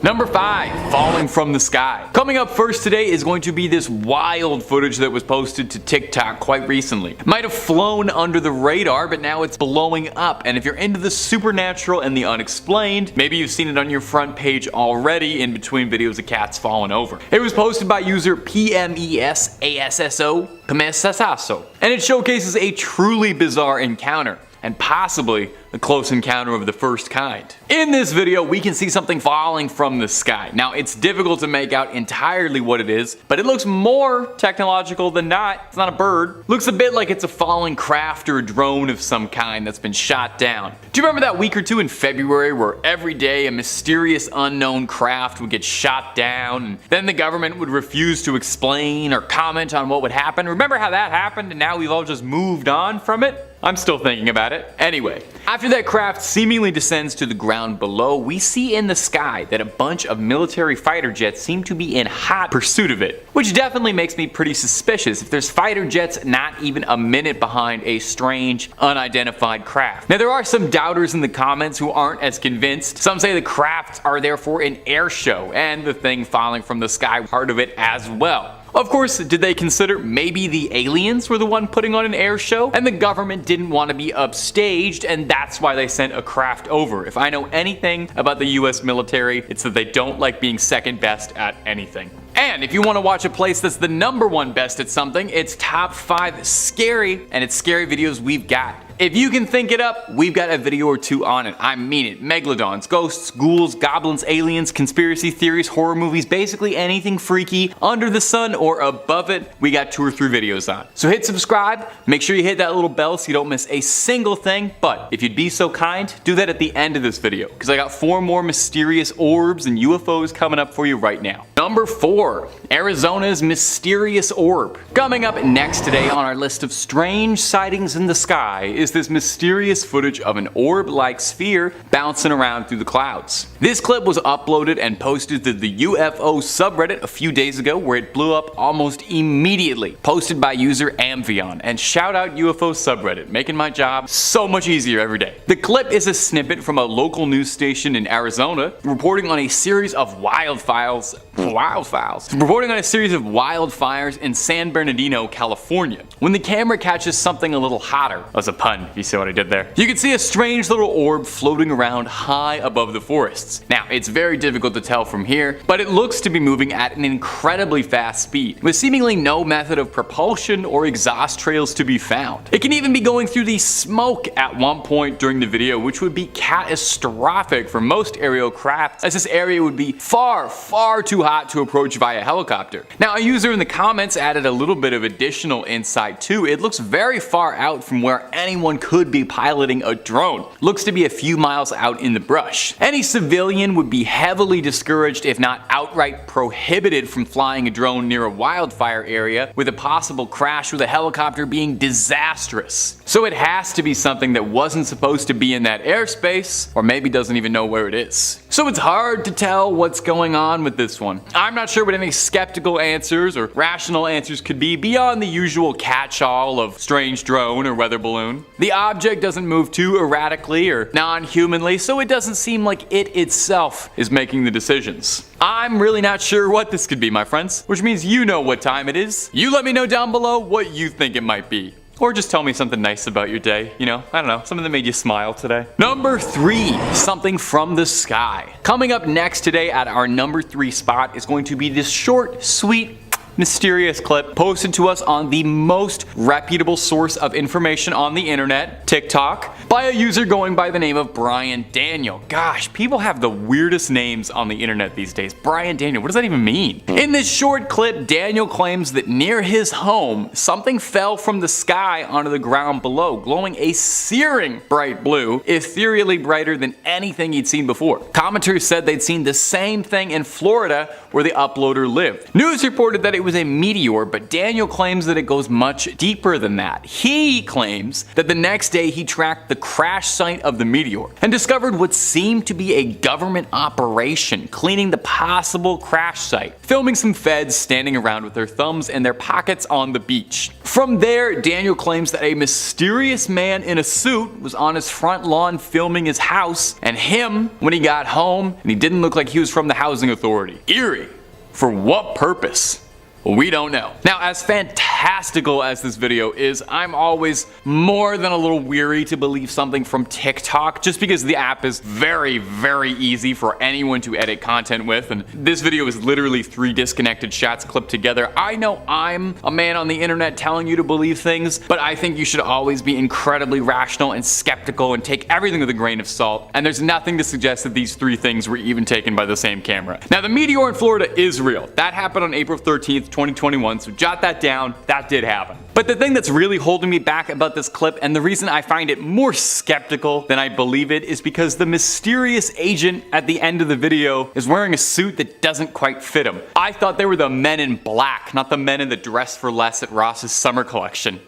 Number 5. Falling from the sky. Coming up first today is going to be this wild footage that was posted to TikTok quite recently. It might have flown under the radar, but now it's blowing up, and if you're into the supernatural and the unexplained, maybe you've seen it on your front page already in between videos of cats falling over. It was posted by user PMESASSO, and it showcases a truly bizarre encounter, and possibly a close encounter of the first kind. In this video, we can see something falling from the sky. Now, it's difficult to make out entirely what it is, but it looks more technological than not. It's not a bird. Looks a bit like it's a falling craft or a drone of some kind that's been shot down. Do you remember that week or two in February where every day a mysterious unknown craft would get shot down, and then the government would refuse to explain or comment on what would happen? Remember how that happened and now we've all just moved on from it? I'm still thinking about it. Anyway, after that craft seemingly descends to the ground below, we see in the sky that a bunch of military fighter jets seem to be in hot pursuit of it, which definitely makes me pretty suspicious if there's fighter jets not even a minute behind a strange, unidentified craft. Now, there are some doubters in the comments who aren't as convinced. Some say the crafts are therefore an air show, and the thing falling from the sky part of it as well. Of course, did they consider maybe the aliens were the one putting on an air show and the government didn't want to be upstaged and that's why they sent a craft over? If I know anything about the US military, it's that they don't like being second best at anything. And if you want to watch a place that's the #1 best at something, it's top 5 scary, and it's scary videos we've got. If you can think it up, we've got a video or two on it. I mean it. Megalodons, ghosts, ghouls, goblins, aliens, conspiracy theories, horror movies, basically anything freaky under the sun or above it, we got 2 or 3 videos on. So hit subscribe, make sure you hit that little bell so you don't miss a single thing, but if you'd be so kind, do that at the end of this video, because I got 4 more mysterious orbs and UFOs coming up for you right now. Number 4. Arizona's mysterious orb. Coming up next today on our list of strange sightings in the sky is this mysterious footage of an orb-like sphere bouncing around through the clouds. This clip was uploaded and posted to the UFO subreddit a few days ago, where it blew up almost immediately. Posted by user Amvion, and shout out UFO subreddit, making my job so much easier every day. The clip is a snippet from a local news station in Arizona reporting on a series of wildfires in San Bernardino, California. When the camera catches something a little hotter, that was a pun if you see what I did there, you can see a strange little orb floating around high above the forests. Now, it's very difficult to tell from here, but it looks to be moving at an incredibly fast speed, with seemingly no method of propulsion or exhaust trails to be found. It can even be going through the smoke at one point during the video, which would be catastrophic for most aerial craft, as this area would be far, far too hot to approach via helicopter. Now, a user in the comments added a little bit of additional insight too. It looks very far out from where anyone could be piloting a drone. Looks to be a few miles out in the brush. Any civilian would be heavily discouraged, if not outright prohibited, from flying a drone near a wildfire area, with a possible crash with a helicopter being disastrous. So it has to be something that wasn't supposed to be in that airspace, or maybe doesn't even know where it is. So it's hard to tell what's going on with this one. I'm not sure what any skeptical answers or rational answers could be beyond the usual catch-all of strange drone or weather balloon. The object doesn't move too erratically or non-humanly, so it doesn't seem like it itself is making the decisions. I'm really not sure what this could be, my friends, which means you know what time it is. You let me know down below what you think it might be. Or just tell me something nice about your day, you know, I don't know, something that made you smile today. Number 3, something from the sky. Coming up next today at our number 3 spot is going to be this short, sweet, mysterious clip posted to us on the most reputable source of information on the internet, TikTok, by a user going by the name of Brian Daniel. Gosh, people have the weirdest names on the internet these days. Brian Daniel, what does that even mean? In this short clip, Daniel claims that near his home, something fell from the sky onto the ground below, glowing a searing bright blue, ethereally brighter than anything he'd seen before. Commenters said they'd seen the same thing in Florida, where the uploader lived. News reported that it was a meteor, but Daniel claims that it goes much deeper than that. He claims that the next day he tracked the crash site of the meteor and discovered what seemed to be a government operation cleaning the possible crash site, filming some feds standing around with their thumbs in their pockets on the beach. From there, Daniel claims that a mysterious man in a suit was on his front lawn filming his house, and him when he got home, and he didn't look like he was from the housing authority. Eerie. For what purpose? We don't know. Now, as fantastical as this video is, I'm always more than a little weary to believe something from TikTok, just because the app is very, very easy for anyone to edit content with, and this video is literally 3 disconnected shots clipped together. I know I'm a man on the internet telling you to believe things, but I think you should always be incredibly rational and skeptical and take everything with a grain of salt, and there's nothing to suggest that these 3 things were even taken by the same camera. Now, the meteor in Florida is real. That happened on April 13th, 2021, so jot that down, that did happen. But the thing that's really holding me back about this clip, and the reason I find it more skeptical than I believe it, is because the mysterious agent at the end of the video is wearing a suit that doesn't quite fit him. I thought they were the men in black, not the men in the dress for less at Ross's summer collection.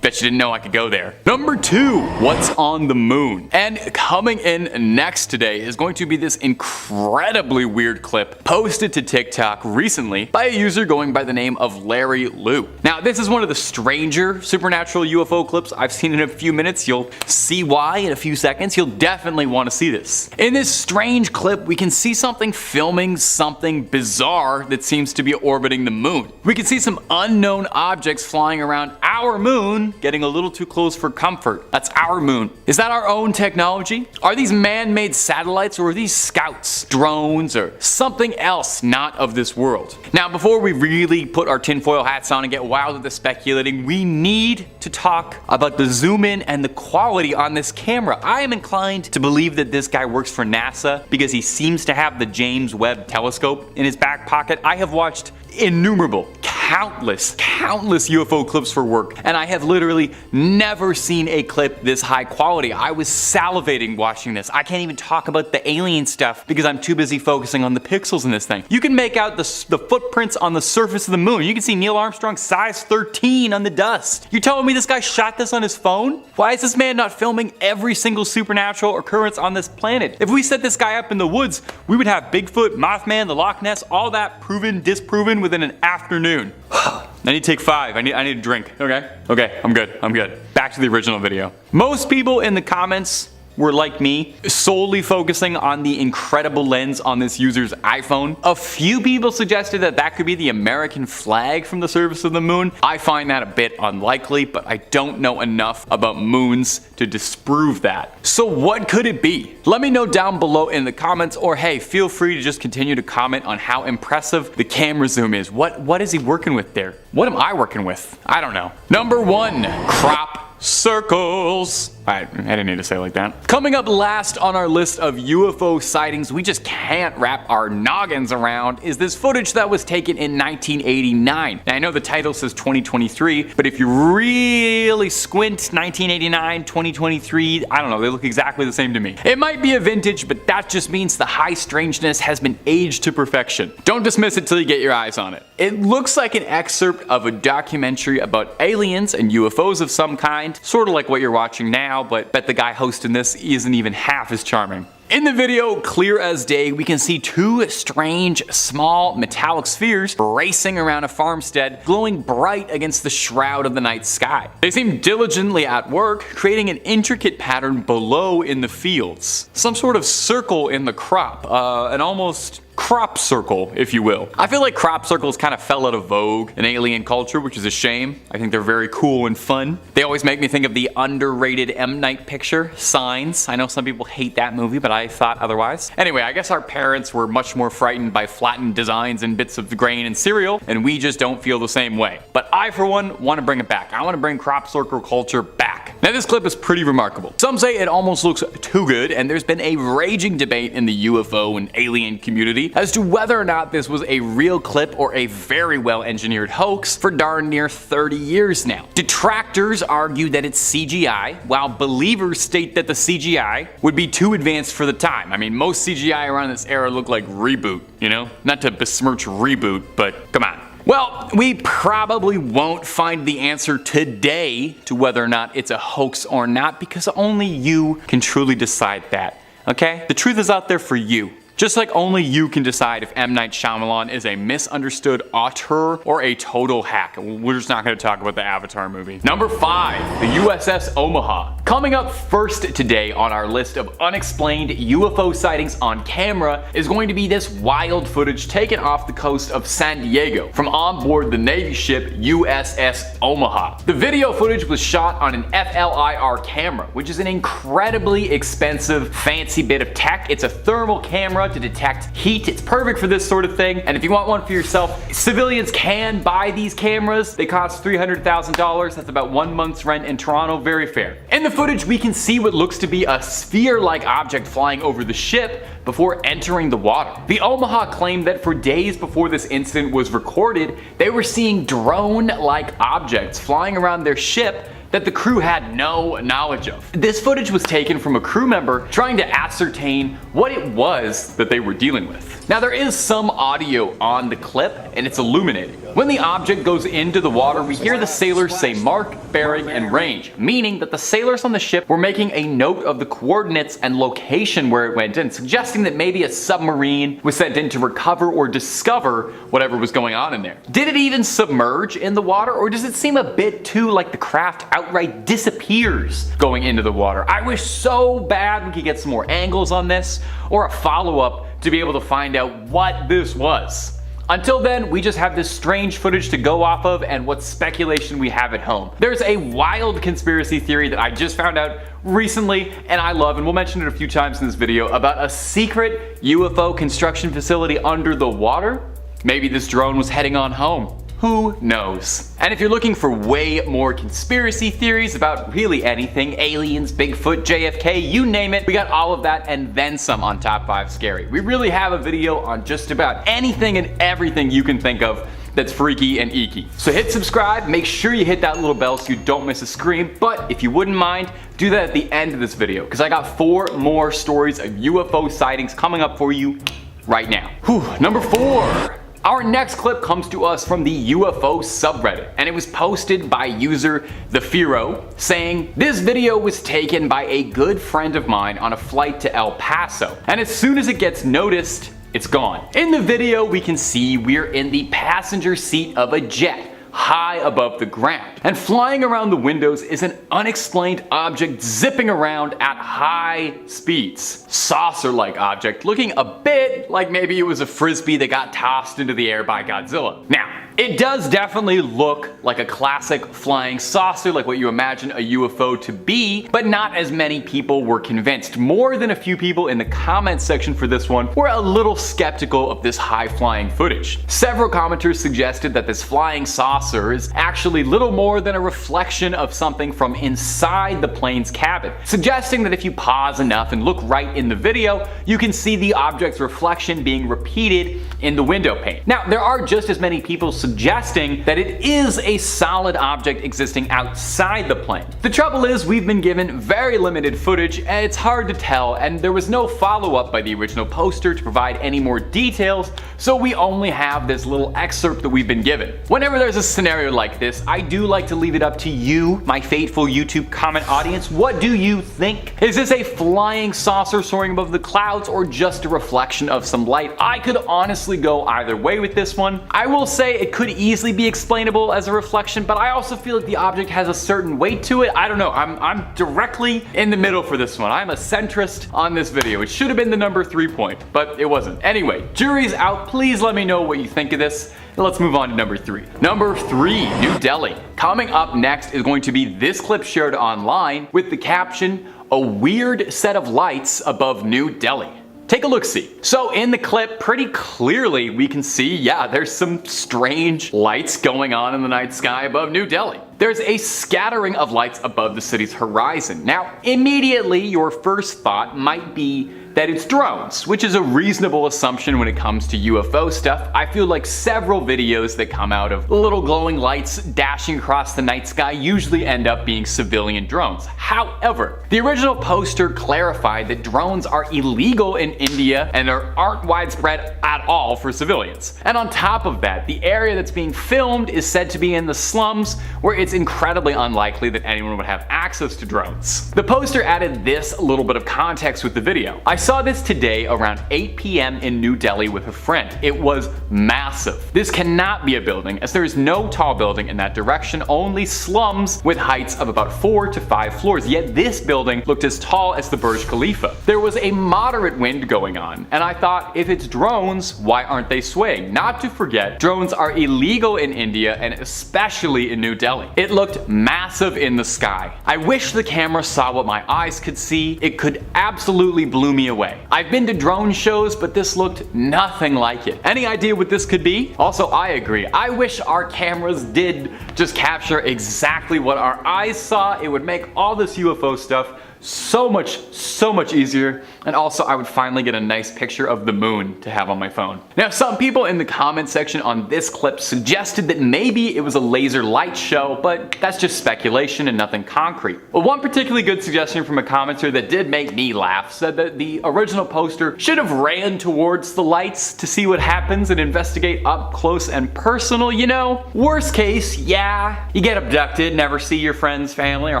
Bet you didn't know I could go there. Number 2, what's on the moon? And coming in next today is going to be this incredibly weird clip posted to TikTok recently by a user going by the name of Larry Lou. Now, this is one of the stranger supernatural UFO clips I've seen in a few minutes. You'll see why in a few seconds. You'll definitely want to see this. In this strange clip, we can see something filming something bizarre that seems to be orbiting the moon. We can see some unknown objects flying around our moon, getting a little too close for comfort. That's our moon. Is that our own technology? Are these man-made satellites, or are these scouts, drones, or something else not of this world? Now, before we really put our tinfoil hats on and get wild with the speculating, we need to talk about the zoom in and the quality on this camera. I am inclined to believe that this guy works for NASA because he seems to have the James Webb telescope in his back pocket. I have watched innumerable, countless UFO clips for work, and I have literally never seen a clip this high quality. I was salivating watching this. I can't even talk about the alien stuff because I'm too busy focusing on the pixels in this thing. You can make out the footprints on the surface of the moon. You can see Neil Armstrong's size 13 on the dust. You're telling me this guy shot this on his phone? Why is this man not filming every single supernatural occurrence on this planet? If we set this guy up in the woods, we would have Bigfoot, Mothman, the Loch Ness, all that proven, disproven within an afternoon. I need to take 5. I need a drink. Okay, I'm good. Back to the original video. Most people in the comments were like me, solely focusing on the incredible lens on this user's iPhone. A few people suggested that that could be the American flag from the surface of the moon. I find that a bit unlikely, but I don't know enough about moons to disprove that. So what could it be? Let me know down below in the comments, or hey, feel free to just continue to comment on how impressive the camera zoom is. What is he working with there? What am I working with? I don't know. Number 1, crop circles. I didn't need to say it like that. Coming up last on our list of UFO sightings we just can't wrap our noggins around is this footage that was taken in 1989. Now, I know the title says 2023, but if you really squint, 1989, 2023, I don't know, they look exactly the same to me. It might be a vintage, but that just means the high strangeness has been aged to perfection. Don't dismiss it till you get your eyes on it. It looks like an excerpt of a documentary about aliens and UFOs of some kind, sort of like what you're watching now, but bet the guy hosting this isn't even half as charming. In the video, clear as day, we can see 2 strange, small, metallic spheres racing around a farmstead, glowing bright against the shroud of the night sky. They seem diligently at work, creating an intricate pattern below in the fields. Some sort of circle in the crop, an almost crop circle, if you will. I feel like crop circles kind of fell out of vogue in alien culture, which is a shame. I think they're very cool and fun. They always make me think of the underrated M. Night picture, Signs. I know some people hate that movie, but I thought otherwise. Anyway, I guess our parents were much more frightened by flattened designs and bits of grain and cereal, and we just don't feel the same way. But I, for one, want to bring it back. I want to bring crop circle culture back. Now, this clip is pretty remarkable. Some say it almost looks too good, and there's been a raging debate in the UFO and alien community as to whether or not this was a real clip or a very well engineered hoax for darn near 30 years now. Detractors argue that it's CGI, while believers state that the CGI would be too advanced for the time. I mean, most CGI around this era looked like Reboot, you know? Not to besmirch Reboot, but come on. Well, we probably won't find the answer today to whether or not it's a hoax or not, because only you can truly decide that, okay? The truth is out there for you. Just like only you can decide if M. Night Shyamalan is a misunderstood auteur or a total hack. We're just not going to talk about the Avatar movie. Number 5, the USS Omaha. Coming up first today on our list of unexplained UFO sightings on camera is going to be this wild footage taken off the coast of San Diego from on board the Navy ship USS Omaha. The video footage was shot on an FLIR camera, which is an incredibly expensive, fancy bit of tech. It's a thermal camera to detect heat. It's perfect for this sort of thing, and if you want one for yourself, civilians can buy these cameras. They cost $300,000. That's about 1 month's rent in Toronto. Very fair. In the footage, we can see what looks to be a sphere-like object flying over the ship before entering the water. The Omaha claimed that for days before this incident was recorded, they were seeing drone-like objects flying around their ship that the crew had no knowledge of. This footage was taken from a crew member trying to ascertain what it was that they were dealing with. Now there is some audio on the clip, and it's illuminating. When the object goes into the water, we hear the sailors say mark, bearing, and range, meaning that the sailors on the ship were making a note of the coordinates and location where it went in, suggesting that maybe a submarine was sent in to recover or discover whatever was going on in there. Did it even submerge in the water, or does it seem a bit too like the craft outright disappears going into the water? I wish so bad we could get some more angles on this, or a follow-up to be able to find out what this was. Until then, we just have this strange footage to go off of and what speculation we have at home. There's a wild conspiracy theory that I just found out recently and I love, and we'll mention it a few times in this video, about a secret UFO construction facility under the water. Maybe this drone was heading on home. Who knows? And if you're looking for way more conspiracy theories about really anything, aliens, Bigfoot, JFK, you name it, we got all of that and then some on Top 5 Scary. We really have a video on just about anything and everything you can think of that's freaky and eeky. So hit subscribe, make sure you hit that little bell so you don't miss a scream, but if you wouldn't mind, do that at the end of this video, because I got 4 more stories of UFO sightings coming up for you right now. Whew, number 4. Our next clip comes to us from the UFO subreddit, and it was posted by user The Firo, saying, "This video was taken by a good friend of mine on a flight to El Paso, and as soon as it gets noticed, it's gone." In the video, we can see we're in the passenger seat of a jet, high above the ground. And flying around the windows is an unexplained object zipping around at high speeds. Saucer-like object, looking a bit like maybe it was a frisbee that got tossed into the air by Godzilla. Now, it does definitely look like a classic flying saucer, like what you imagine a UFO to be, but not as many people were convinced. More than a few people in the comments section for this one were a little skeptical of this high-flying footage. Several commenters suggested that this flying saucer is actually little more than a reflection of something from inside the plane's cabin, suggesting that if you pause enough and look right in the video, you can see the object's reflection being repeated in the window pane. Now, there are just as many people suggesting that it is a solid object existing outside the plane. The trouble is, we've been given very limited footage and it's hard to tell, and there was no follow-up by the original poster to provide any more details, so we only have this little excerpt that we've been given. Whenever there's a scenario like this, I do like to leave it up to you, my faithful YouTube comment audience. What do you think? Is this a flying saucer soaring above the clouds or just a reflection of some light? I could honestly go either way with this one. I will say it could easily be explainable as a reflection, but I also feel like the object has a certain weight to it. I don't know, I'm directly in the middle for this one. I'm a centrist on this video. It should have been the number 3 point, but it wasn't. Anyway, jury's out. Please let me know what you think of this. Let's move on to number 3. Number 3, New Delhi. Coming up next is going to be this clip shared online with the caption, "A weird set of lights above New Delhi." Take a look-see. So in the clip, pretty clearly we can see, yeah, there's some strange lights going on in the night sky above New Delhi. There's a scattering of lights above the city's horizon. Now, immediately your first thought might be that it's drones, which is a reasonable assumption when it comes to UFO stuff. I feel like several videos that come out of little glowing lights dashing across the night sky usually end up being civilian drones. However, the original poster clarified that drones are illegal in India and aren't widespread at all for civilians. And on top of that, the area that's being filmed is said to be in the slums, where it's incredibly unlikely that anyone would have access to drones. The poster added this little bit of context with the video. I saw this today around 8 p.m. in New Delhi with a friend. It was massive. This cannot be a building, as there is no tall building in that direction, only slums with heights of about 4 to 5 floors, yet this building looked as tall as the Burj Khalifa. There was a moderate wind going on, and I thought, if it's drones, why aren't they swaying? Not to forget, drones are illegal in India and especially in New Delhi. It looked massive in the sky. I wish the camera saw what my eyes could see. It could absolutely blew me away. I've been to drone shows, but this looked nothing like it. Any idea what this could be? Also, I agree. I wish our cameras did just capture exactly what our eyes saw. It would make all this UFO stuff so much easier, and also I would finally get a nice picture of the moon to have on my phone. Now, some people in the comment section on this clip suggested that maybe it was a laser light show, but that's just speculation and nothing concrete. Well, one particularly good suggestion from a commenter that did make me laugh said that the original poster should have ran towards the lights to see what happens and investigate up close and personal, you know? Worst case, yeah, you get abducted, never see your friends, family, or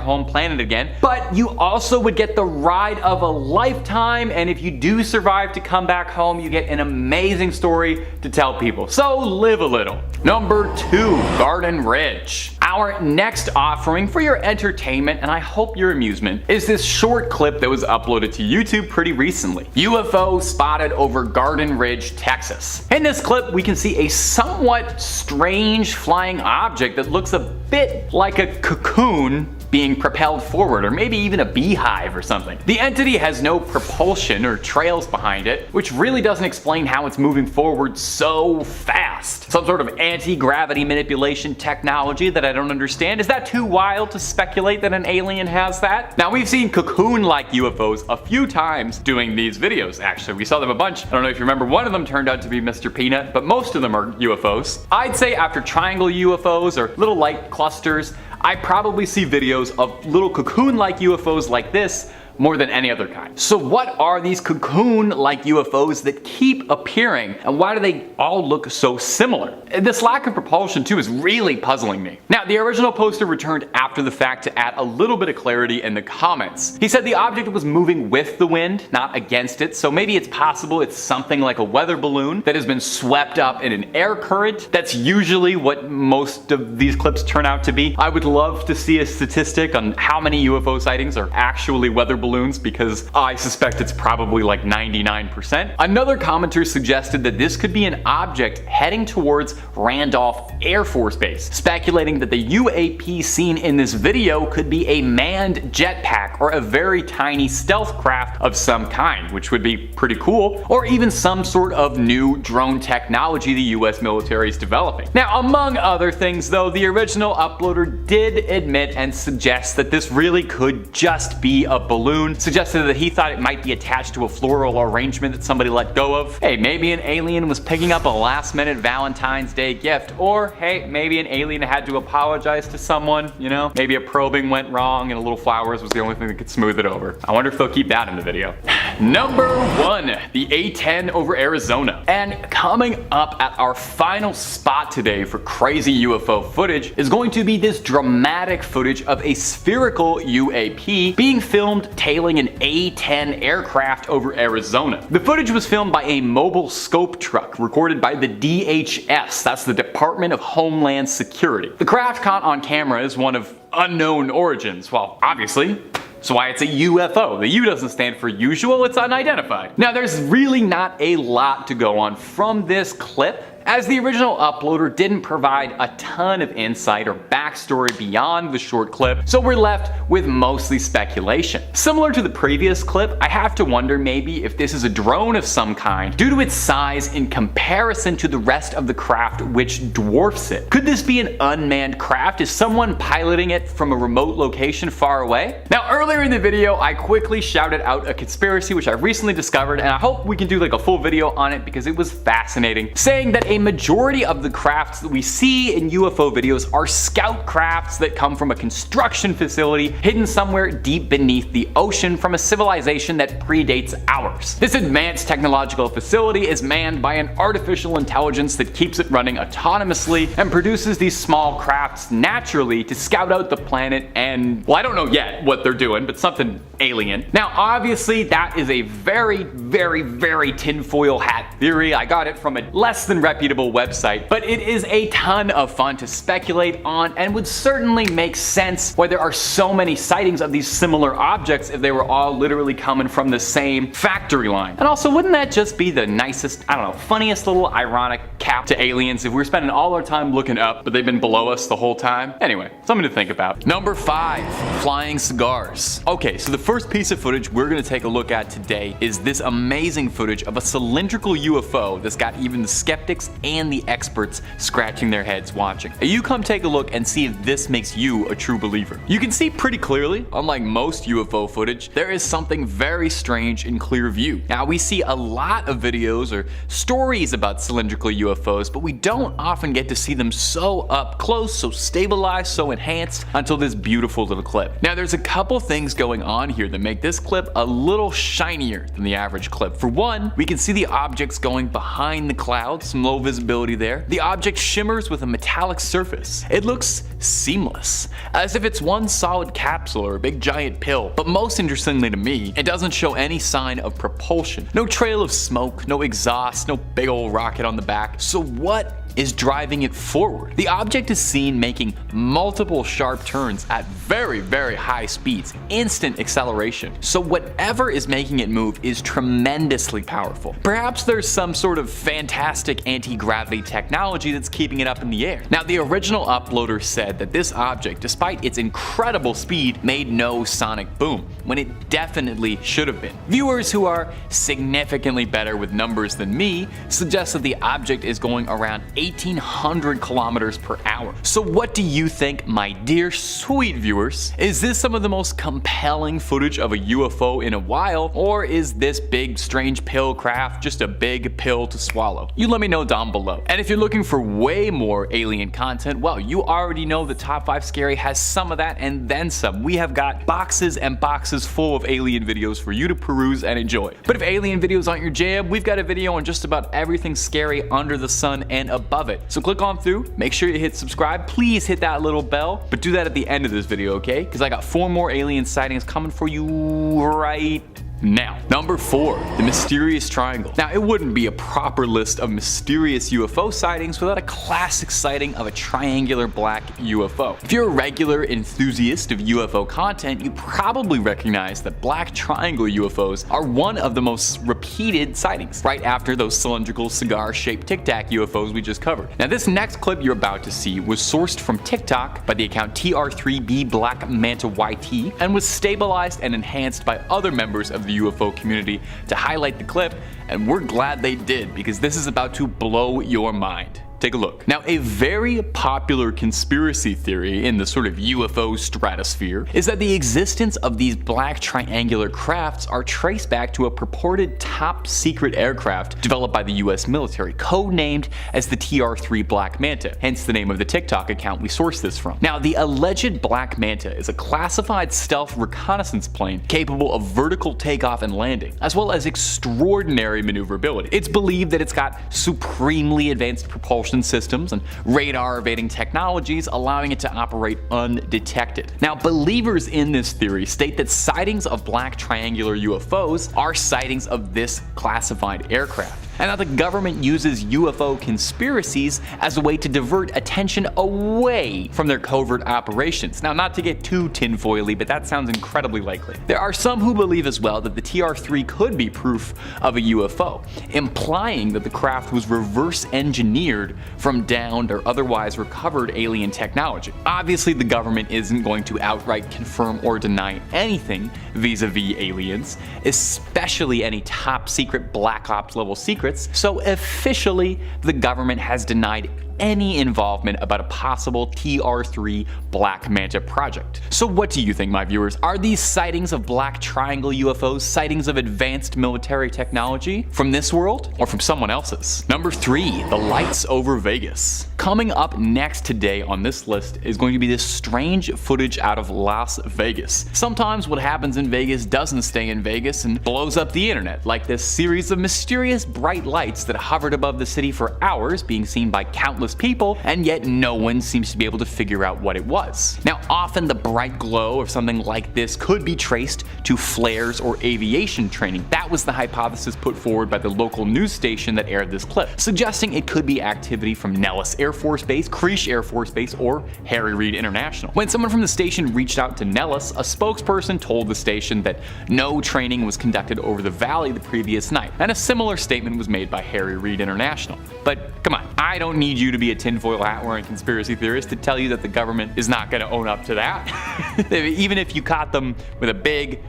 home planet again, but you also would get the ride of a lifetime, and if you do survive to come back home, you get an amazing story to tell people. So live a little. Number 2, Garden Ridge. Our next offering for your entertainment, and I hope your amusement, is this short clip that was uploaded to YouTube pretty recently. UFO spotted over Garden Ridge, Texas. In this clip, we can see a somewhat strange flying object that looks a bit like a cocoon being propelled forward, or maybe even a beehive or something. The entity has no propulsion or trails behind it, which really doesn't explain how it's moving forward so fast. Some sort of anti-gravity manipulation technology that I don't understand. Is that too wild to speculate that an alien has that? Now, we've seen cocoon-like UFOs a few times doing these videos, actually. We saw them a bunch. I don't know if you remember, one of them turned out to be Mr. Peanut, but most of them are UFOs. I'd say after triangle UFOs or little light clusters, I probably see videos of little cocoon-like UFOs like this more than any other kind. So what are these cocoon-like UFOs that keep appearing, and why do they all look so similar? This lack of propulsion too is really puzzling me. Now, the original poster returned after the fact to add a little bit of clarity in the comments. He said the object was moving with the wind, not against it, so maybe it's possible it's something like a weather balloon that has been swept up in an air current. That's usually what most of these clips turn out to be. I would love to see a statistic on how many UFO sightings are actually weather balloons, because I suspect it's probably like 99%. Another commenter suggested that this could be an object heading towards Randolph Air Force Base, speculating that the UAP seen in this video could be a manned jetpack or a very tiny stealth craft of some kind, which would be pretty cool, or even some sort of new drone technology the US military is developing. Now, among other things though, the original uploader did admit and suggest that this really could just be a balloon, suggested that he thought it might be attached to a floral arrangement that somebody let go of. Hey, maybe an alien was picking up a last-minute Valentine's Day gift, or hey, maybe an alien had to apologize to someone, you know? Maybe a probing went wrong and a little flowers was the only thing that could smooth it over. I wonder if they'll keep that in the video. Number 1, the A-10 over Arizona. And coming up at our final spot today for crazy UFO footage is going to be this dramatic footage of a spherical UAP being filmed tailing an A-10 aircraft over Arizona. The footage was filmed by a mobile scope truck recorded by the DHS, that's the Department of Homeland Security. The craft caught on camera is one of unknown origins, well, obviously. That's why it's a UFO. The U doesn't stand for usual, it's unidentified. Now, there's really not a lot to go on from this clip, as the original uploader didn't provide a ton of insight or backstory beyond the short clip, so we're left with mostly speculation. Similar to the previous clip, I have to wonder maybe if this is a drone of some kind due to its size in comparison to the rest of the craft which dwarfs it. Could this be an unmanned craft? Is someone piloting it from a remote location far away? Now earlier in the video I quickly shouted out a conspiracy which I recently discovered, and I hope we can do like a full video on it because it was fascinating, saying that a majority of the crafts that we see in UFO videos are scout crafts that come from a construction facility hidden somewhere deep beneath the ocean from a civilization that predates ours. This advanced technological facility is manned by an artificial intelligence that keeps it running autonomously and produces these small crafts naturally to scout out the planet and, well, I don't know yet what they're doing, but something alien. Now obviously that is a very tinfoil hat theory. I got it from a less than reputable website, but it is a ton of fun to speculate on and would certainly make sense why there are so many sightings of these similar objects if they were all literally coming from the same factory line. And also, wouldn't that just be the nicest, I don't know, funniest little ironic cap to aliens if we're spending all our time looking up but they've been below us the whole time? Anyway, something to think about. Number 5, flying cigars. Okay, so the first piece of footage we're going to take a look at today is this amazing footage of a cylindrical UFO that's got even the skeptics and the experts scratching their heads watching. Now you come take a look and see if this makes you a true believer. You can see pretty clearly, unlike most UFO footage, there is something very strange in clear view. Now we see a lot of videos or stories about cylindrical UFOs, but we don't often get to see them so up close, so stabilized, so enhanced until this beautiful little clip. Now there's a couple things going on here that make this clip a little shinier than the average clip. For one, we can see the objects going behind the clouds, some low visibility there. The object shimmers with a metallic surface. It looks seamless, as if it's one solid capsule or a big giant pill. But most interestingly to me, it doesn't show any sign of propulsion. No trail of smoke, no exhaust, no big old rocket on the back. So what is driving it forward? The object is seen making multiple sharp turns at very high speeds, instant acceleration. So whatever is making it move is tremendously powerful. Perhaps there's some sort of fantastic anti-gravity technology that's keeping it up in the air. Now the original uploader said that this object, despite its incredible speed, made no sonic boom, when it definitely should have been. Viewers who are significantly better with numbers than me suggest that the object is going around 1,800 kilometers per hour. So what do you think, my dear sweet viewers? Is this some of the most compelling footage of a UFO in a while, or is this big strange pill craft just a big pill to swallow? You let me know down below. And if you're looking for way more alien content, well, you already know the Top 5 Scary has some of that and then some. We have got boxes and boxes full of alien videos for you to peruse and enjoy. But if alien videos aren't your jam, we've got a video on just about everything scary under the sun and above it. So click on through, make sure you hit subscribe, please hit that little bell, but do that at the end of this video, okay? Because I got 4 more alien sightings coming for you right now. Number 4, the mysterious triangle. Now it wouldn't be a proper list of mysterious UFO sightings without a classic sighting of a triangular black UFO. If you're a regular enthusiast of UFO content, you probably recognize that black triangle UFOs are one of the most repeated sightings, right after those cylindrical cigar-shaped Tic Tac UFOs we just covered. Now this next clip you're about to see was sourced from TikTok by the account TR3B Black Manta YT and was stabilized and enhanced by other members of the UFO community to highlight the clip, and we're glad they did because this is about to blow your mind. Take a look. Now, a very popular conspiracy theory in the sort of UFO stratosphere is that the existence of these black triangular crafts are traced back to a purported top secret aircraft developed by the US military, codenamed as the TR-3 Black Manta, hence the name of the TikTok account we sourced this from. Now, the alleged Black Manta is a classified stealth reconnaissance plane capable of vertical takeoff and landing, as well as extraordinary maneuverability. It's believed that it's got supremely advanced propulsion systems and radar evading technologies, allowing it to operate undetected. Now, believers in this theory state that sightings of black triangular UFOs are sightings of this classified aircraft. and that the government uses UFO conspiracies as a way to divert attention away from their covert operations. Now, not to get too tinfoily, but that sounds incredibly likely. There are some who believe as well that the TR-3 could be proof of a UFO, implying that the craft was reverse engineered from downed or otherwise recovered alien technology. Obviously, the government isn't going to outright confirm or deny anything vis-a-vis aliens, especially any top secret Black Ops level secrets, so officially the government has denied any involvement about a possible TR-3 Black Manta project. So what do you think, my viewers? Are these sightings of black triangle UFOs sightings of advanced military technology from this world or from someone else's? Number 3, the lights over Vegas. Coming up next today on this list is going to be this strange footage out of Las Vegas. Sometimes what happens in Vegas doesn't stay in Vegas and blows up the internet, like this series of mysterious bright lights that hovered above the city for hours, being seen by countless people, and yet no one seems to be able to figure out what it was. Now, often the bright glow of something like this could be traced to flares or aviation training. That was the hypothesis put forward by the local news station that aired this clip, suggesting it could be activity from Nellis Air Force Base, Creech Air Force Base, or Harry Reid International. When someone from the station reached out to Nellis, a spokesperson told the station that no training was conducted over the valley the previous night, and a similar statement was made by Harry Reid International. But come on, I don't need you to be a tinfoil hat wearing conspiracy theorist to tell you that the government is not going to own up to that. Even if you caught them with a big,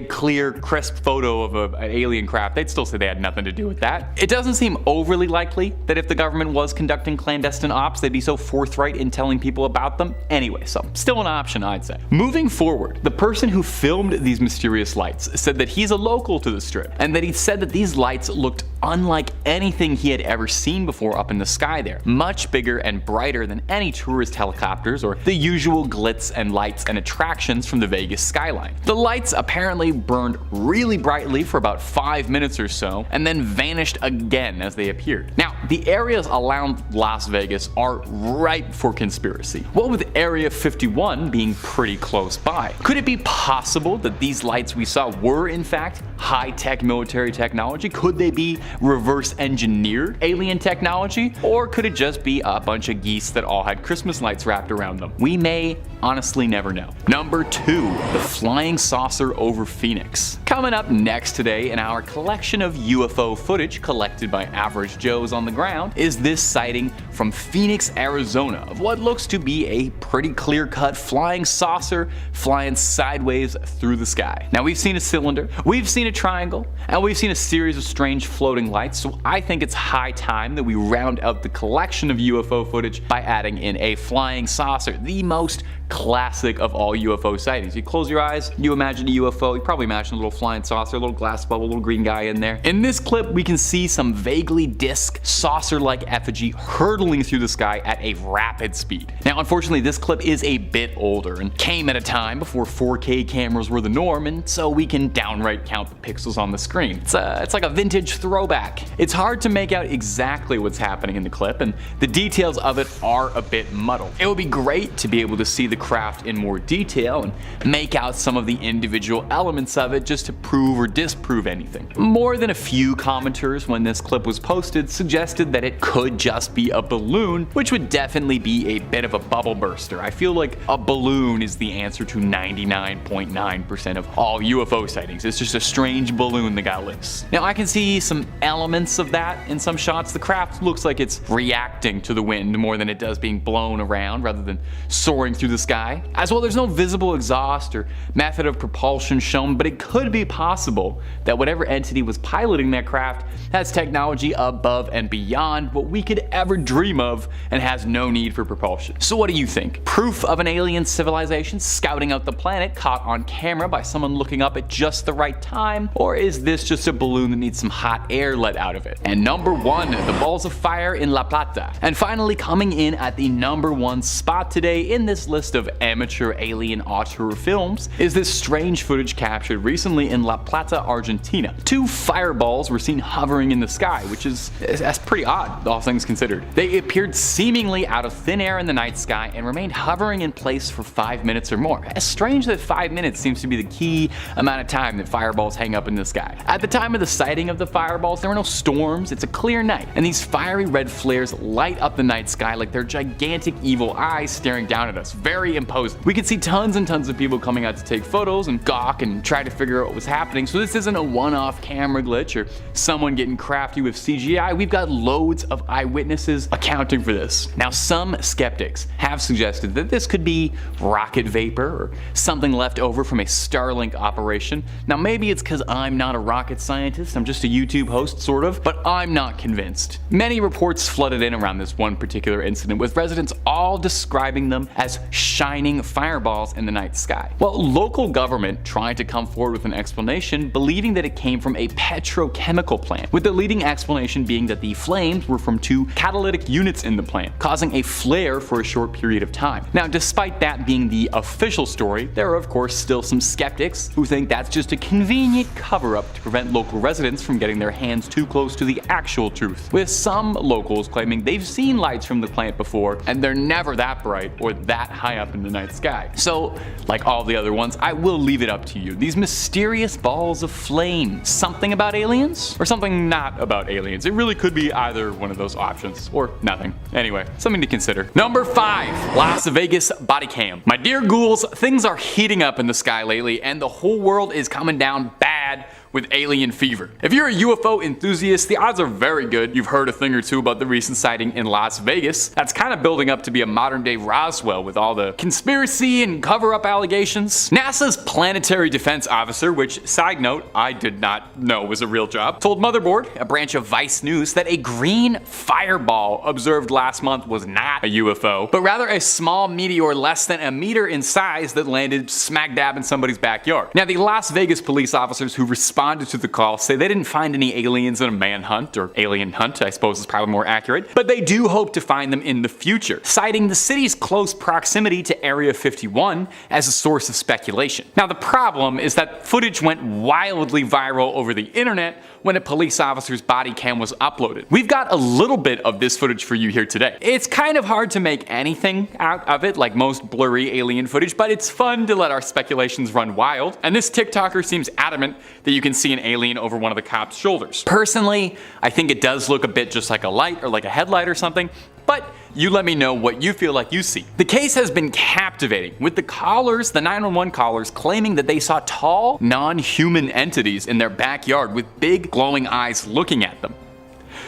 clear, crisp photo of an alien craft, they'd still say they had nothing to do with that. It doesn't seem overly likely that if the government was conducting clandestine ops, they'd be so forthright in telling people about them anyway, so still an option, I'd say. Moving forward, the person who filmed these mysterious lights said that he's a local to the Strip, and that he said that these lights looked unlike anything he had ever seen before up in the sky there. Much bigger and brighter than any tourist helicopters or the usual glitz and lights and attractions from the Vegas skyline. The lights apparently burned really brightly for about 5 minutes or so, and then vanished again as they appeared. Now, the areas around Las Vegas are ripe for conspiracy. What with Area 51 being pretty close by? Could it be possible that these lights we saw were in fact high-tech military technology? Could they be reverse engineered alien technology? Or could it just be a bunch of geese that all had Christmas lights wrapped around them? We may honestly never know. Number 2, the flying saucer over Phoenix. Coming up next today in our collection of UFO footage collected by average Joes on the ground is this sighting from Phoenix, Arizona of what looks to be a pretty clear-cut flying saucer flying sideways through the sky. Now, we've seen a cylinder, we've seen a triangle, and we've seen a series of strange floating lights, so I think it's high time that we round out the collection of UFO footage by adding in a flying saucer, the most classic of all UFO sightings. You close your eyes, you imagine a UFO, you probably imagine a little flying saucer, a little glass bubble, a little green guy in there. In this clip, we can see some vaguely disc, saucer-like effigy hurtling through the sky at a rapid speed. Now, unfortunately, this clip is a bit older and came at a time before 4K cameras were the norm, and so we can downright count the pixels on the screen. It's like a vintage throwback. It's hard to make out exactly what's happening in the clip, and the details of it are a bit muddled. It would be great to be able to see the craft in more detail and make out some of the individual elements of it just to prove or disprove anything. More than a few commenters when this clip was posted suggested that it could just be a balloon, which would definitely be a bit of a bubble burster. I feel like a balloon is the answer to 99.9% of all UFO sightings. It's just a strange balloon that got loose. Now, I can see some elements of that in some shots. The craft looks like it's reacting to the wind more than it does being blown around rather than soaring through the sky. As well, there's no visible exhaust or method of propulsion shown, but it could be possible that whatever entity was piloting that craft has technology above and beyond what we could ever dream of and has no need for propulsion. So what do you think? Proof of an alien civilization scouting out the planet caught on camera by someone looking up at just the right time? Or is this just a balloon that needs some hot air let out of it? And number 1, the balls of fire in La Plata. And finally, coming in at the number 1 spot today in this list of amateur alien auteur films is this strange footage captured recently in La Plata, Argentina. Two fireballs were seen hovering in the sky, which that's pretty odd, all things considered. They appeared seemingly out of thin air in the night sky and remained hovering in place for 5 minutes or more. It's strange that 5 minutes seems to be the key amount of time that fireballs hang up in the sky. At the time of the sighting of the fireballs, there were no storms, it's a clear night, and these fiery red flares light up the night sky like they're gigantic evil eyes staring down at us. Very imposing. We could see tons and tons of people coming out to take photos and gawk and try to figure out what was happening, so this isn't a one-off camera glitch or someone getting crafty with CGI. We've got loads of eyewitnesses accounting for this. Now, some skeptics have suggested that this could be rocket vapor or something left over from a Starlink operation. Now, maybe it's because I'm not a rocket scientist, I'm just a YouTube host, sort of, but I'm not convinced. Many reports flooded in around this one particular incident, with residents all describing them as shining fireballs in the night sky. Well, local government tried to come forward with an explanation, believing that it came from a petrochemical plant, with the leading explanation being that the flames were from two catalytic units in the plant, causing a flare for a short period of time. Now, despite that being the official story, there are of course still some skeptics who think that's just a convenient cover-up to prevent local residents from getting their hands too close to the actual truth, with some locals claiming they've seen lights from the plant before and they're never that bright or that high up in the night sky. So, like all the other ones, I will leave it up to you. These mysterious balls of flame, something about aliens or something not about aliens? It really could be either one of those options or nothing. Anyway, something to consider. Number 5, Las Vegas body cam. My dear ghouls, things are heating up in the sky lately and the whole world is coming down bad with alien fever. If you're a UFO enthusiast, the odds are very good you've heard a thing or two about the recent sighting in Las Vegas. That's kind of building up to be a modern day Roswell with all the conspiracy and cover-up allegations. NASA's planetary defense officer, which, side note, I did not know was a real job, told Motherboard, a branch of Vice News, that a green fireball observed last month was not a UFO, but rather a small meteor less than a meter in size that landed smack dab in somebody's backyard. Now, the Las Vegas police officers who responded to the call say they didn't find any aliens in a manhunt, or alien hunt, I suppose is probably more accurate, but they do hope to find them in the future, citing the city's close proximity to Area 51 as a source of speculation. Now, the problem is that footage went wildly viral over the internet when a police officer's body cam was uploaded. We've got a little bit of this footage for you here today. It's kind of hard to make anything out of it, like most blurry alien footage, but it's fun to let our speculations run wild, and this TikToker seems adamant that you can see an alien over one of the cop's shoulders. Personally, I think it does look a bit just like a light or like a headlight or something, but you let me know what you feel like you see. The case has been captivating, with the callers, the 911 callers, claiming that they saw tall, non-human entities in their backyard with big glowing eyes looking at them.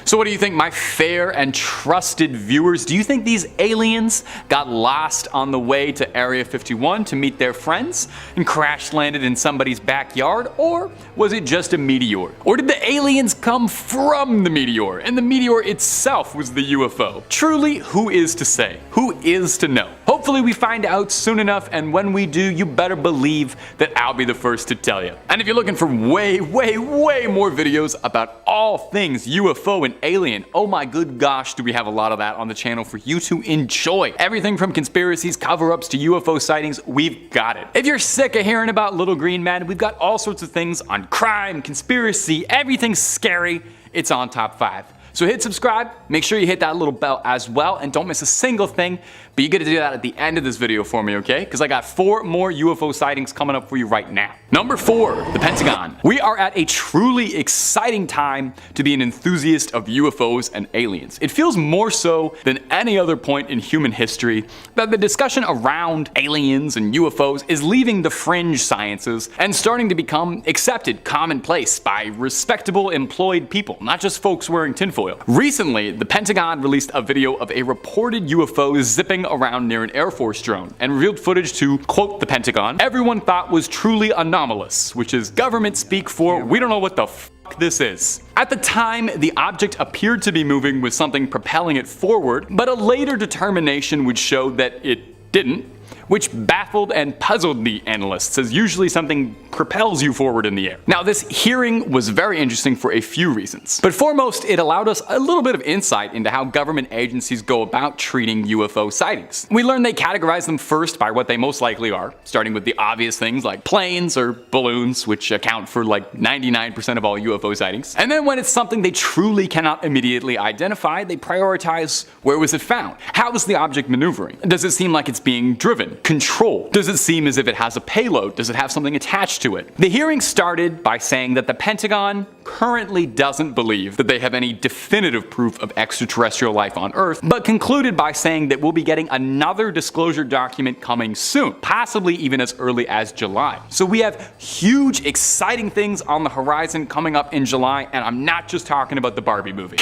So what do you think, my fair and trusted viewers? Do you think these aliens got lost on the way to Area 51 to meet their friends and crash landed in somebody's backyard? Or was it just a meteor? Or did the aliens come from the meteor and the meteor itself was the UFO? Truly, who is to say? Who is to know? Hopefully we find out soon enough, and when we do, you better believe that I'll be the first to tell you. And if you're looking for way more videos about all things UFO and alien, oh my good gosh, do we have a lot of that on the channel for you to enjoy. Everything from conspiracies, cover-ups to UFO sightings, we've got it. If you're sick of hearing about little green men, we've got all sorts of things on crime, conspiracy, everything scary. It's on Top 5. So hit subscribe, make sure you hit that little bell as well, and don't miss a single thing, but you get to do that at the end of this video for me, okay? Because I got 4 more UFO sightings coming up for you right now. Number 4, the Pentagon. We are at a truly exciting time to be an enthusiast of UFOs and aliens. It feels more so than any other point in human history that the discussion around aliens and UFOs is leaving the fringe sciences and starting to become accepted, commonplace by respectable employed people, not just folks wearing tinfoil. Recently, the Pentagon released a video of a reported UFO zipping around near an Air Force drone and revealed footage to, quote the Pentagon, everyone thought was truly anomalous, which is government speak for we don't know what the fuck this is. At the time, the object appeared to be moving with something propelling it forward, but a later determination would show that it didn't, which baffled and puzzled the analysts, as usually something propels you forward in the air. Now, this hearing was very interesting for a few reasons, but foremost, it allowed us a little bit of insight into how government agencies go about treating UFO sightings. We learned they categorize them first by what they most likely are, starting with the obvious things like planes or balloons, which account for like 99% of all UFO sightings. And then when it's something they truly cannot immediately identify, they prioritize where was it found? How is the object maneuvering? Does it seem like it's being driven? Controlled? Does it seem as if it has a payload? Does it have something attached to it? The hearing started by saying that the Pentagon currently doesn't believe that they have any definitive proof of extraterrestrial life on Earth, but concluded by saying that we'll be getting another disclosure document coming soon, possibly even as early as July. So we have huge, exciting things on the horizon coming up in July, and I'm not just talking about the Barbie movie.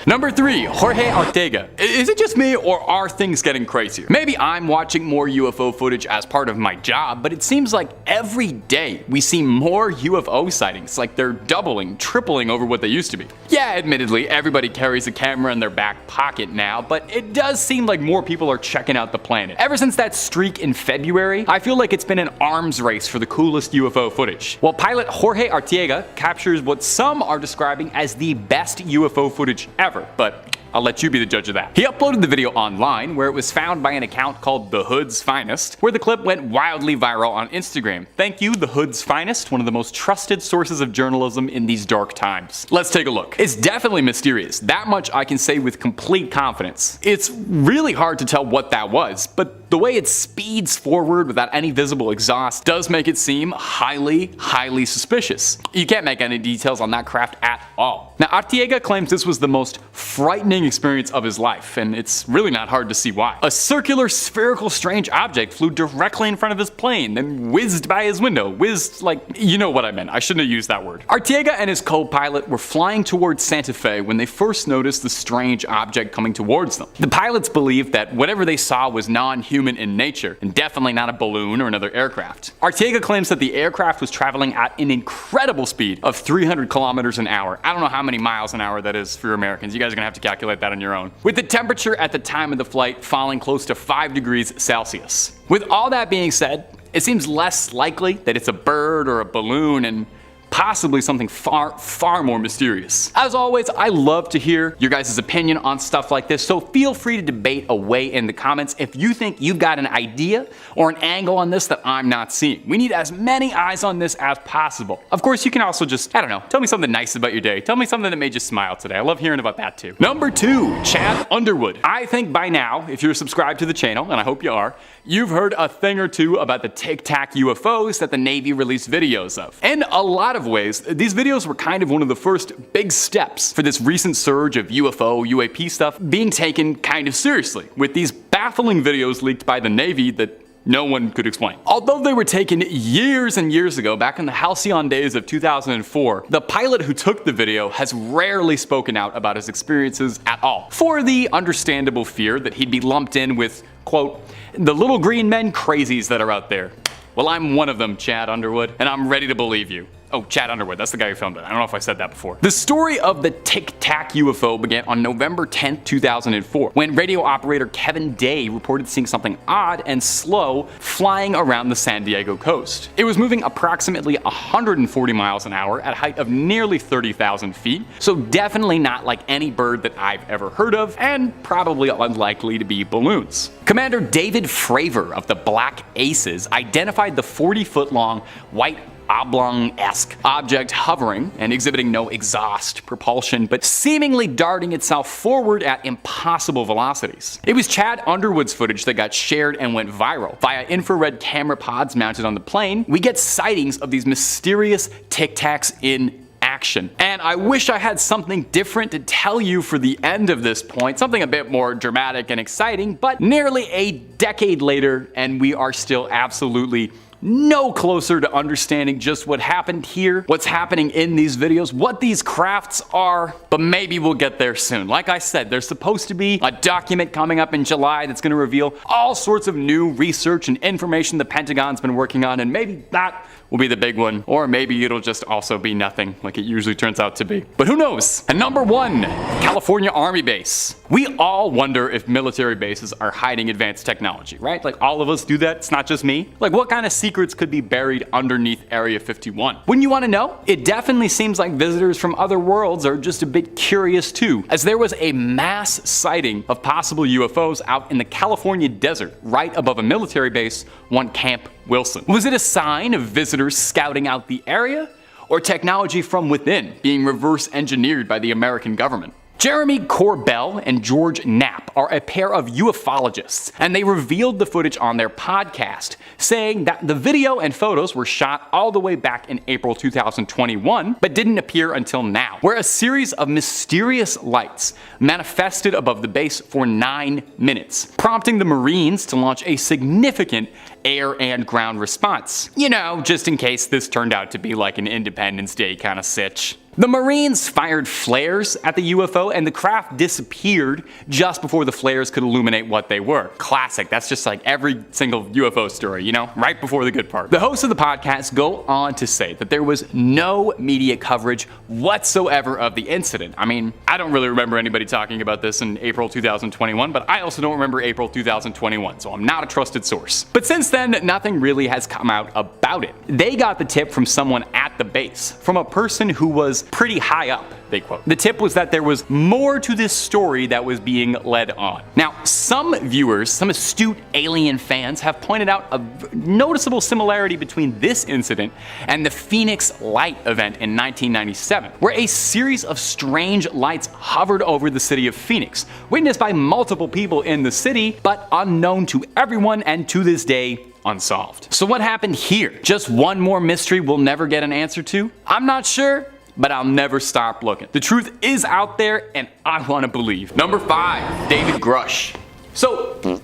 Number 3, Jorge Ortega. Is it just me, or are things getting crazier? Maybe I'm watching more UFO footage as part of my job, but it seems like every day we see more UFO sightings, like they're doubling, tripling over what they used to be. Yeah, admittedly, everybody carries a camera in their back pocket now, but it does seem like more people are checking out the planet. Ever since that streak in February, I feel like it's been an arms race for the coolest UFO footage. While pilot Jorge Ortega captures what some are describing as the best UFO footage ever, but I'll let you be the judge of that. He uploaded the video online, where it was found by an account called The Hood's Finest, where the clip went wildly viral on Instagram. Thank you, The Hood's Finest, one of the most trusted sources of journalism in these dark times. Let's take a look. It's definitely mysterious. That much I can say with complete confidence. It's really hard to tell what that was, but the way it speeds forward without any visible exhaust does make it seem highly suspicious. You can't make any details on that craft at all. Now, Ortega claims this was the most frightening experience of his life, and it's really not hard to see why. A circular, spherical, strange object flew directly in front of his plane, then whizzed by his window. Whizzed, like, you know what I meant. I shouldn't have used that word. Ortega and his co-pilot were flying towards Santa Fe when they first noticed the strange object coming towards them. The pilots believed that whatever they saw was non-human in nature, and definitely not a balloon or another aircraft. Ortega claims that the aircraft was traveling at an incredible speed of 300 kilometers an hour. I don't know how many miles an hour that is for your Americans. You guys are gonna have to calculate that on your own. With the temperature at the time of the flight falling close to 5 degrees Celsius. With all that being said, it seems less likely that it's a bird or a balloon, and possibly something far more mysterious. As always, I love to hear your guys' opinion on stuff like this, so feel free to debate away in the comments if you think you've got an idea or an angle on this that I'm not seeing. We need as many eyes on this as possible. Of course, you can also just, I don't know, tell me something nice about your day. Tell me something that made you smile today. I love hearing about that too. Number 2, Chad Underwood. I think by now, if you're subscribed to the channel, and I hope you are, you've heard a thing or two about the Tic Tac UFOs that the Navy released videos of. In a lot of ways, these videos were kind of one of the first big steps for this recent surge of UFO, UAP stuff being taken kind of seriously, with these baffling videos leaked by the Navy that no one could explain. Although they were taken years and years ago, back in the halcyon days of 2004, the pilot who took the video has rarely spoken out about his experiences at all, for the understandable fear that he'd be lumped in with, quote, the little green men crazies that are out there. Well, I'm one of them, Chad Underwood, and I'm ready to believe you. Oh, Chad Underwood, that's the guy who filmed it. I don't know if I said that before. The story of the Tic Tac UFO began on November 10th, 2004, when radio operator Kevin Day reported seeing something odd and slow flying around the San Diego coast. It was moving approximately 140 miles an hour at a height of nearly 30,000 feet, so definitely not like any bird that I've ever heard of, and probably unlikely to be balloons. Commander David Fravor of the Black Aces identified the 40-foot-long white oblong-esque object hovering and exhibiting no exhaust propulsion, but seemingly darting itself forward at impossible velocities. It was Chad Underwood's footage that got shared and went viral. Via infrared camera pods mounted on the plane, we get sightings of these mysterious Tic Tacs in action. And I wish I had something different to tell you for the end of this point, something a bit more dramatic and exciting, but nearly a decade later, and we are still absolutely no closer to understanding just what happened here, what's happening in these videos, what these crafts are, but maybe we'll get there soon. Like I said, there's supposed to be a document coming up in July that's going to reveal all sorts of new research and information the Pentagon's been working on, and maybe that will be the big one, or maybe it'll just also be nothing like it usually turns out to be. But who knows? And number 1, California Army Base. We all wonder if military bases are hiding advanced technology, right? Like all of us do that, it's not just me. Like what kind of secrets could be buried underneath Area 51? Wouldn't you want to know? It definitely seems like visitors from other worlds are just a bit curious too, as there was a mass sighting of possible UFOs out in the California desert right above a military base, one Camp Wilson. Was it a sign of visitors scouting out the area, or technology from within being reverse engineered by the American government? Jeremy Corbell and George Knapp are a pair of ufologists, and they revealed the footage on their podcast, saying that the video and photos were shot all the way back in April 2021, but didn't appear until now, where a series of mysterious lights manifested above the base for 9 minutes, prompting the Marines to launch a significant air and ground response. You know, just in case this turned out to be like an Independence Day kind of sitch. The Marines fired flares at the UFO and the craft disappeared just before the flares could illuminate what they were. Classic, that's just like every single UFO story, you know, right before the good part. The hosts of the podcast go on to say that there was no media coverage whatsoever of the incident. I mean, I don't really remember anybody talking about this in April 2021, but I also don't remember April 2021, so I'm not a trusted source. But since then, nothing really has come out about it. They got the tip from someone at the base, from a person who was pretty high up, they quote. The tip was that there was more to this story that was being led on. Now, some viewers, some astute alien fans have pointed out a noticeable similarity between this incident and the Phoenix Light event in 1997, where a series of strange lights hovered over the city of Phoenix, witnessed by multiple people in the city, but unknown to everyone and to this day, unsolved. So what happened here? Just one more mystery we'll never get an answer to? I'm not sure, but I'll never stop looking. The truth is out there, and I want to believe. Number 5, David Grush. So,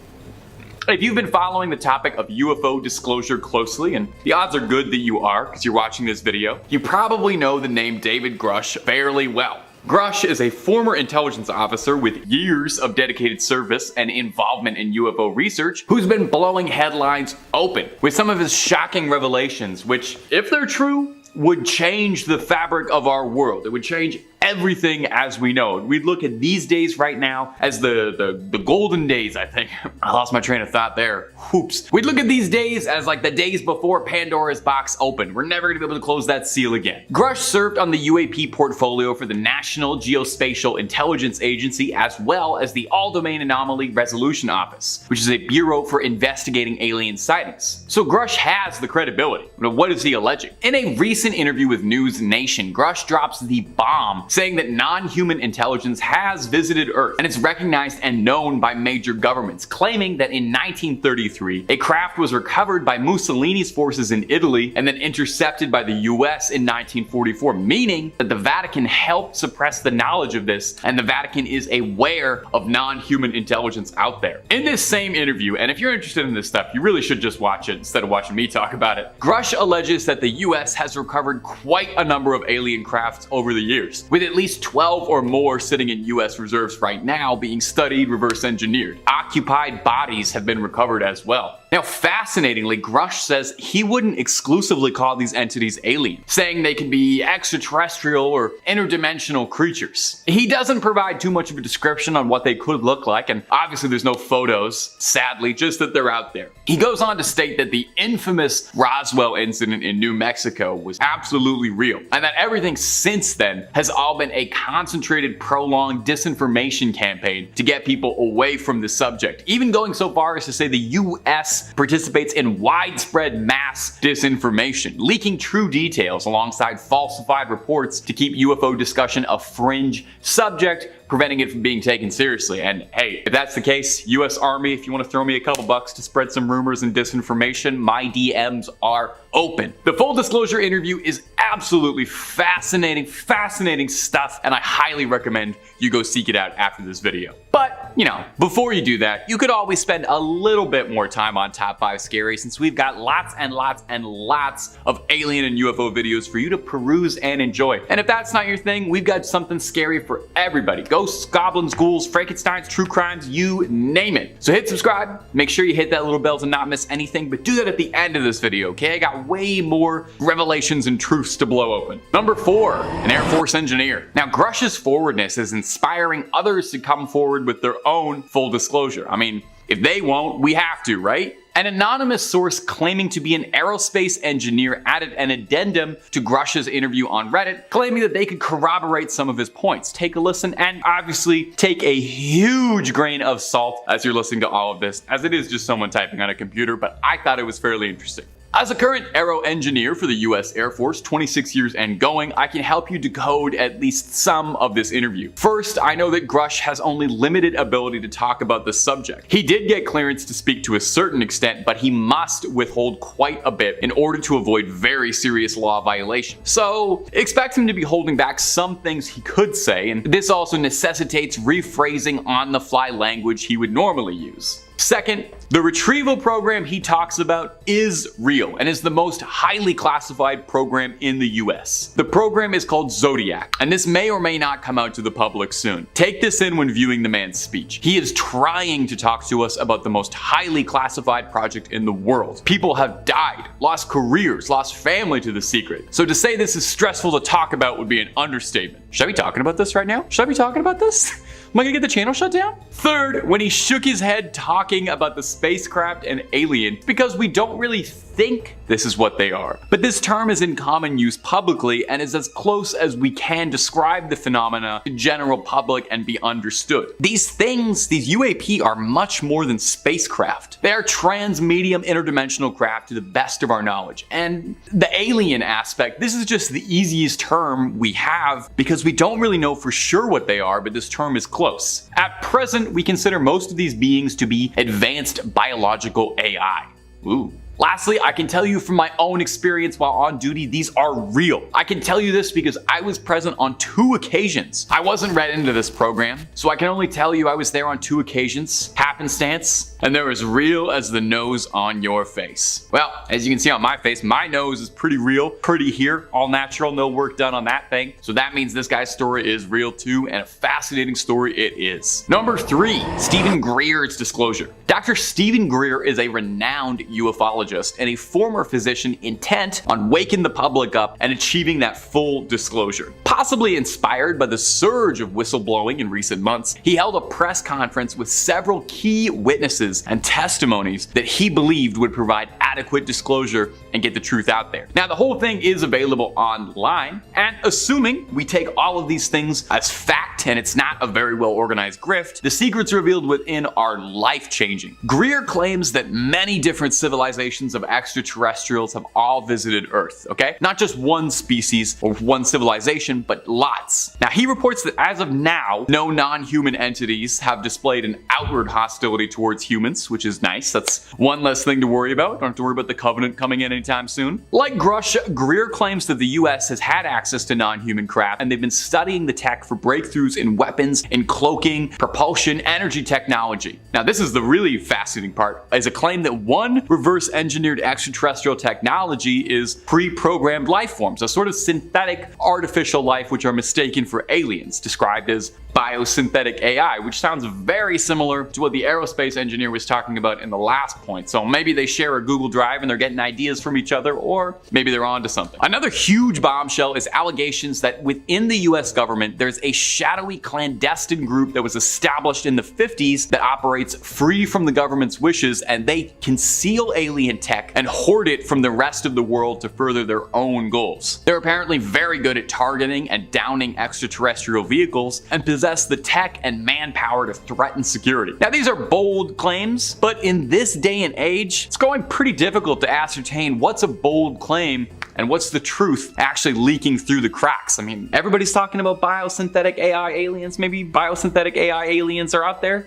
if you've been following the topic of UFO disclosure closely, and the odds are good that you are because you're watching this video, you probably know the name David Grush fairly well. Grush is a former intelligence officer with years of dedicated service and involvement in UFO research who's been blowing headlines open with some of his shocking revelations, which, if they're true, would change the fabric of our world. It would change everything as we know it. We'd look at these days right now as the golden days, I think. I lost my train of thought there. Whoops. We'd look at these days as like the days before Pandora's box opened. We're never gonna be able to close that seal again. Grush served on the UAP portfolio for the National Geospatial Intelligence Agency, as well as the All-Domain Anomaly Resolution Office, which is a bureau for investigating alien sightings. So Grush has the credibility. But what is he alleging? In a recent interview with News Nation, Grush drops the bomb, saying that non-human intelligence has visited Earth and it's recognized and known by major governments, claiming that in 1933 a craft was recovered by Mussolini's forces in Italy and then intercepted by the US in 1944, meaning that the Vatican helped suppress the knowledge of this and the Vatican is aware of non-human intelligence out there. In this same interview, and if you're interested in this stuff, you really should just watch it instead of watching me talk about it, Grush alleges that the US has recovered quite a number of alien crafts over the years, with at least 12 or more sitting in US reserves right now being studied, reverse engineered. Occupied bodies have been recovered as well. Now, fascinatingly, Grush says he wouldn't exclusively call these entities alien, saying they can be extraterrestrial or interdimensional creatures. He doesn't provide too much of a description on what they could look like, and obviously there's no photos, sadly, just that they're out there. He goes on to state that the infamous Roswell incident in New Mexico was absolutely real, and that everything since then has all been a concentrated, prolonged disinformation campaign to get people away from the subject, even going so far as to say the US participates in widespread mass disinformation, leaking true details alongside falsified reports to keep UFO discussion a fringe subject, preventing it from being taken seriously. And hey, if that's the case, US Army, if you want to throw me a couple bucks to spread some rumors and disinformation, my DMs are open. The full disclosure interview is absolutely fascinating stuff, and I highly recommend you go seek it out after this video. But, you know, before you do that, you could always spend a little bit more time on Top 5 Scary, since we've got lots and lots and lots of alien and UFO videos for you to peruse and enjoy. And if that's not your thing, we've got something scary for everybody. Go ghosts, goblins, ghouls, Frankensteins, true crimes, you name it. So hit subscribe, make sure you hit that little bell to not miss anything, but do that at the end of this video, okay? I got way more revelations and truths to blow open. Number 4, an Air Force engineer. Now, Grush's forwardness is inspiring others to come forward with their own full disclosure. I mean, if they won't, we have to, right? An anonymous source claiming to be an aerospace engineer added an addendum to Grush's interview on Reddit, claiming that they could corroborate some of his points. Take a listen, and obviously take a huge grain of salt as you're listening to all of this, as it is just someone typing on a computer, but I thought it was fairly interesting. As a current aero engineer for the US Air Force, 26 years and going, I can help you decode at least some of this interview. First, I know that Grush has only limited ability to talk about the subject. He did get clearance to speak to a certain extent, but he must withhold quite a bit in order to avoid very serious law violations. So, expect him to be holding back some things he could say, and this also necessitates rephrasing on-the-fly language he would normally use. Second, the Retrieval program he talks about is real and is the most highly classified program in the US. The program is called Zodiac, and this may or may not come out to the public soon. Take this in when viewing the man's speech. He is trying to talk to us about the most highly classified project in the world. People have died, lost careers, lost family to the secret. So to say this is stressful to talk about would be an understatement. Should I be talking about this right now? Should I be talking about this? Am I gonna get the channel shut down? Third, when he shook his head talking about the spacecraft and alien, because we don't really think this is what they are. But this term is in common use publicly and is as close as we can describe the phenomena to general public and be understood. These things, these UAP, are much more than spacecraft. They are trans-medium interdimensional craft to the best of our knowledge. And the alien aspect, this is just the easiest term we have because we don't really know for sure what they are, but this term is close. At present, we consider most of these beings to be advanced biological AI. Ooh. Lastly, I can tell you from my own experience while on duty, these are real. I can tell you this because I was present on 2 occasions. I wasn't read into this program, so I can only tell you I was there on 2 occasions, happenstance, and they're as real as the nose on your face. Well, as you can see on my face, my nose is pretty real, pretty here, all natural, no work done on that thing. So that means this guy's story is real too, and a fascinating story it is. Number 3, Stephen Greer's disclosure. Dr. Stephen Greer is a renowned ufologist and a former physician intent on waking the public up and achieving that full disclosure. Possibly inspired by the surge of whistleblowing in recent months, he held a press conference with several key witnesses and testimonies that he believed would provide adequate disclosure and get the truth out there. Now, the whole thing is available online, and assuming we take all of these things as fact and it's not a very well organized grift, the secrets revealed within are life-changing. Greer claims that many different civilizations of extraterrestrials have all visited Earth, okay? Not just one species or one civilization, but lots. Now, he reports that as of now, no non-human entities have displayed an outward hostility towards humans, which is nice. That's one less thing to worry about. Don't have to worry about the Covenant coming in anytime soon. Like Grush, Greer claims that the US has had access to non-human craft, and they've been studying the tech for breakthroughs in weapons, in cloaking, propulsion, energy technology. Now, this is the really fascinating part, is a claim that one reverse engineered extraterrestrial technology is pre-programmed life forms, a sort of synthetic artificial life which are mistaken for aliens, described as biosynthetic AI, which sounds very similar to what the aerospace engineer was talking about in the last point. So maybe they share a Google Drive and they're getting ideas from each other, or maybe they're onto something. Another huge bombshell is allegations that within the US government, there's a shadowy clandestine group that was established in the 50s that operates free from the government's wishes, and they conceal alien tech and hoard it from the rest of the world to further their own goals. They're apparently very good at targeting and downing extraterrestrial vehicles and possess the tech and manpower to threaten security. Now, these are bold claims, but in this day and age, it's going pretty difficult to ascertain what's a bold claim and what's the truth actually leaking through the cracks. I mean, everybody's talking about biosynthetic AI aliens. Maybe biosynthetic AI aliens are out there.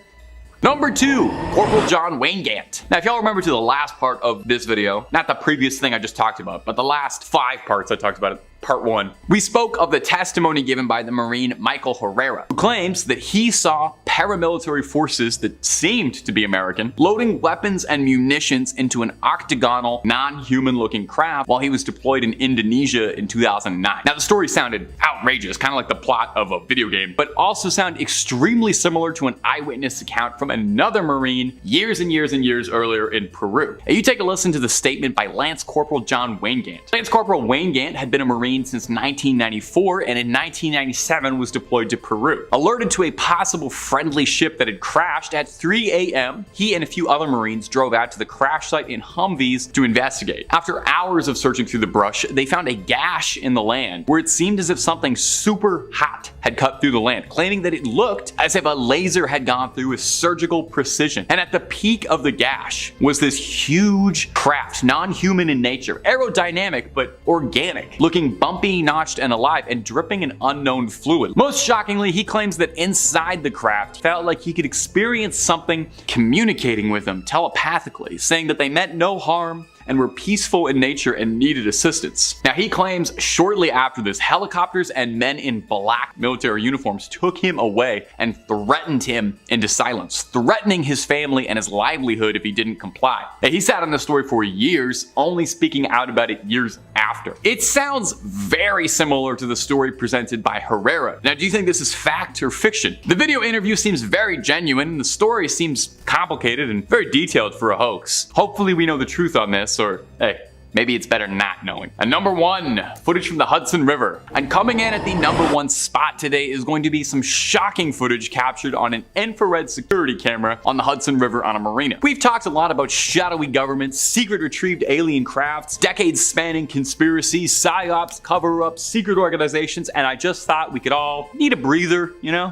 Number 2, Corporal John Weingant. Now, if y'all remember to the last part of this video, not the previous thing I just talked about, but the last 5 parts I talked about it. Part 1. We spoke of the testimony given by the Marine Michael Herrera, who claims that he saw paramilitary forces that seemed to be American loading weapons and munitions into an octagonal, non-human looking craft while he was deployed in Indonesia in 2009. Now the story sounded outrageous, kind of like the plot of a video game, but also sound extremely similar to an eyewitness account from another Marine years and years and years earlier in Peru. Now you take a listen to the statement by Lance Corporal John Weingant. Lance Corporal Weingant had been a Marine since 1994 and in 1997 was deployed to Peru. Alerted to a possible friendly ship that had crashed at 3 a.m., he and a few other Marines drove out to the crash site in Humvees to investigate. After hours of searching through the brush, they found a gash in the land where it seemed as if something super hot had cut through the land, claiming that it looked as if a laser had gone through with surgical precision. And at the peak of the gash was this huge craft, non-human in nature, aerodynamic but organic, looking bumpy, notched, and alive, and dripping an unknown fluid. Most shockingly, he claims that inside the craft felt like he could experience something communicating with him telepathically, saying that they meant no harm and were peaceful in nature and needed assistance. Now he claims shortly after this, helicopters and men in black military uniforms took him away and threatened him into silence, threatening his family and his livelihood if he didn't comply. Now, he sat on the story for years, only speaking out about it years after. It sounds very similar to the story presented by Herrera. Now do you think this is fact or fiction? The video interview seems very genuine and the story seems complicated and very detailed for a hoax. Hopefully we know the truth on this, or hey, maybe it's better not knowing. And number 1, footage from the Hudson River. And coming in at the number 1 spot today is going to be some shocking footage captured on an infrared security camera on the Hudson River on a marina. We've talked a lot about shadowy governments, secret retrieved alien crafts, decades spanning conspiracies, psyops, cover-ups, secret organizations, and I just thought we could all need a breather, you know?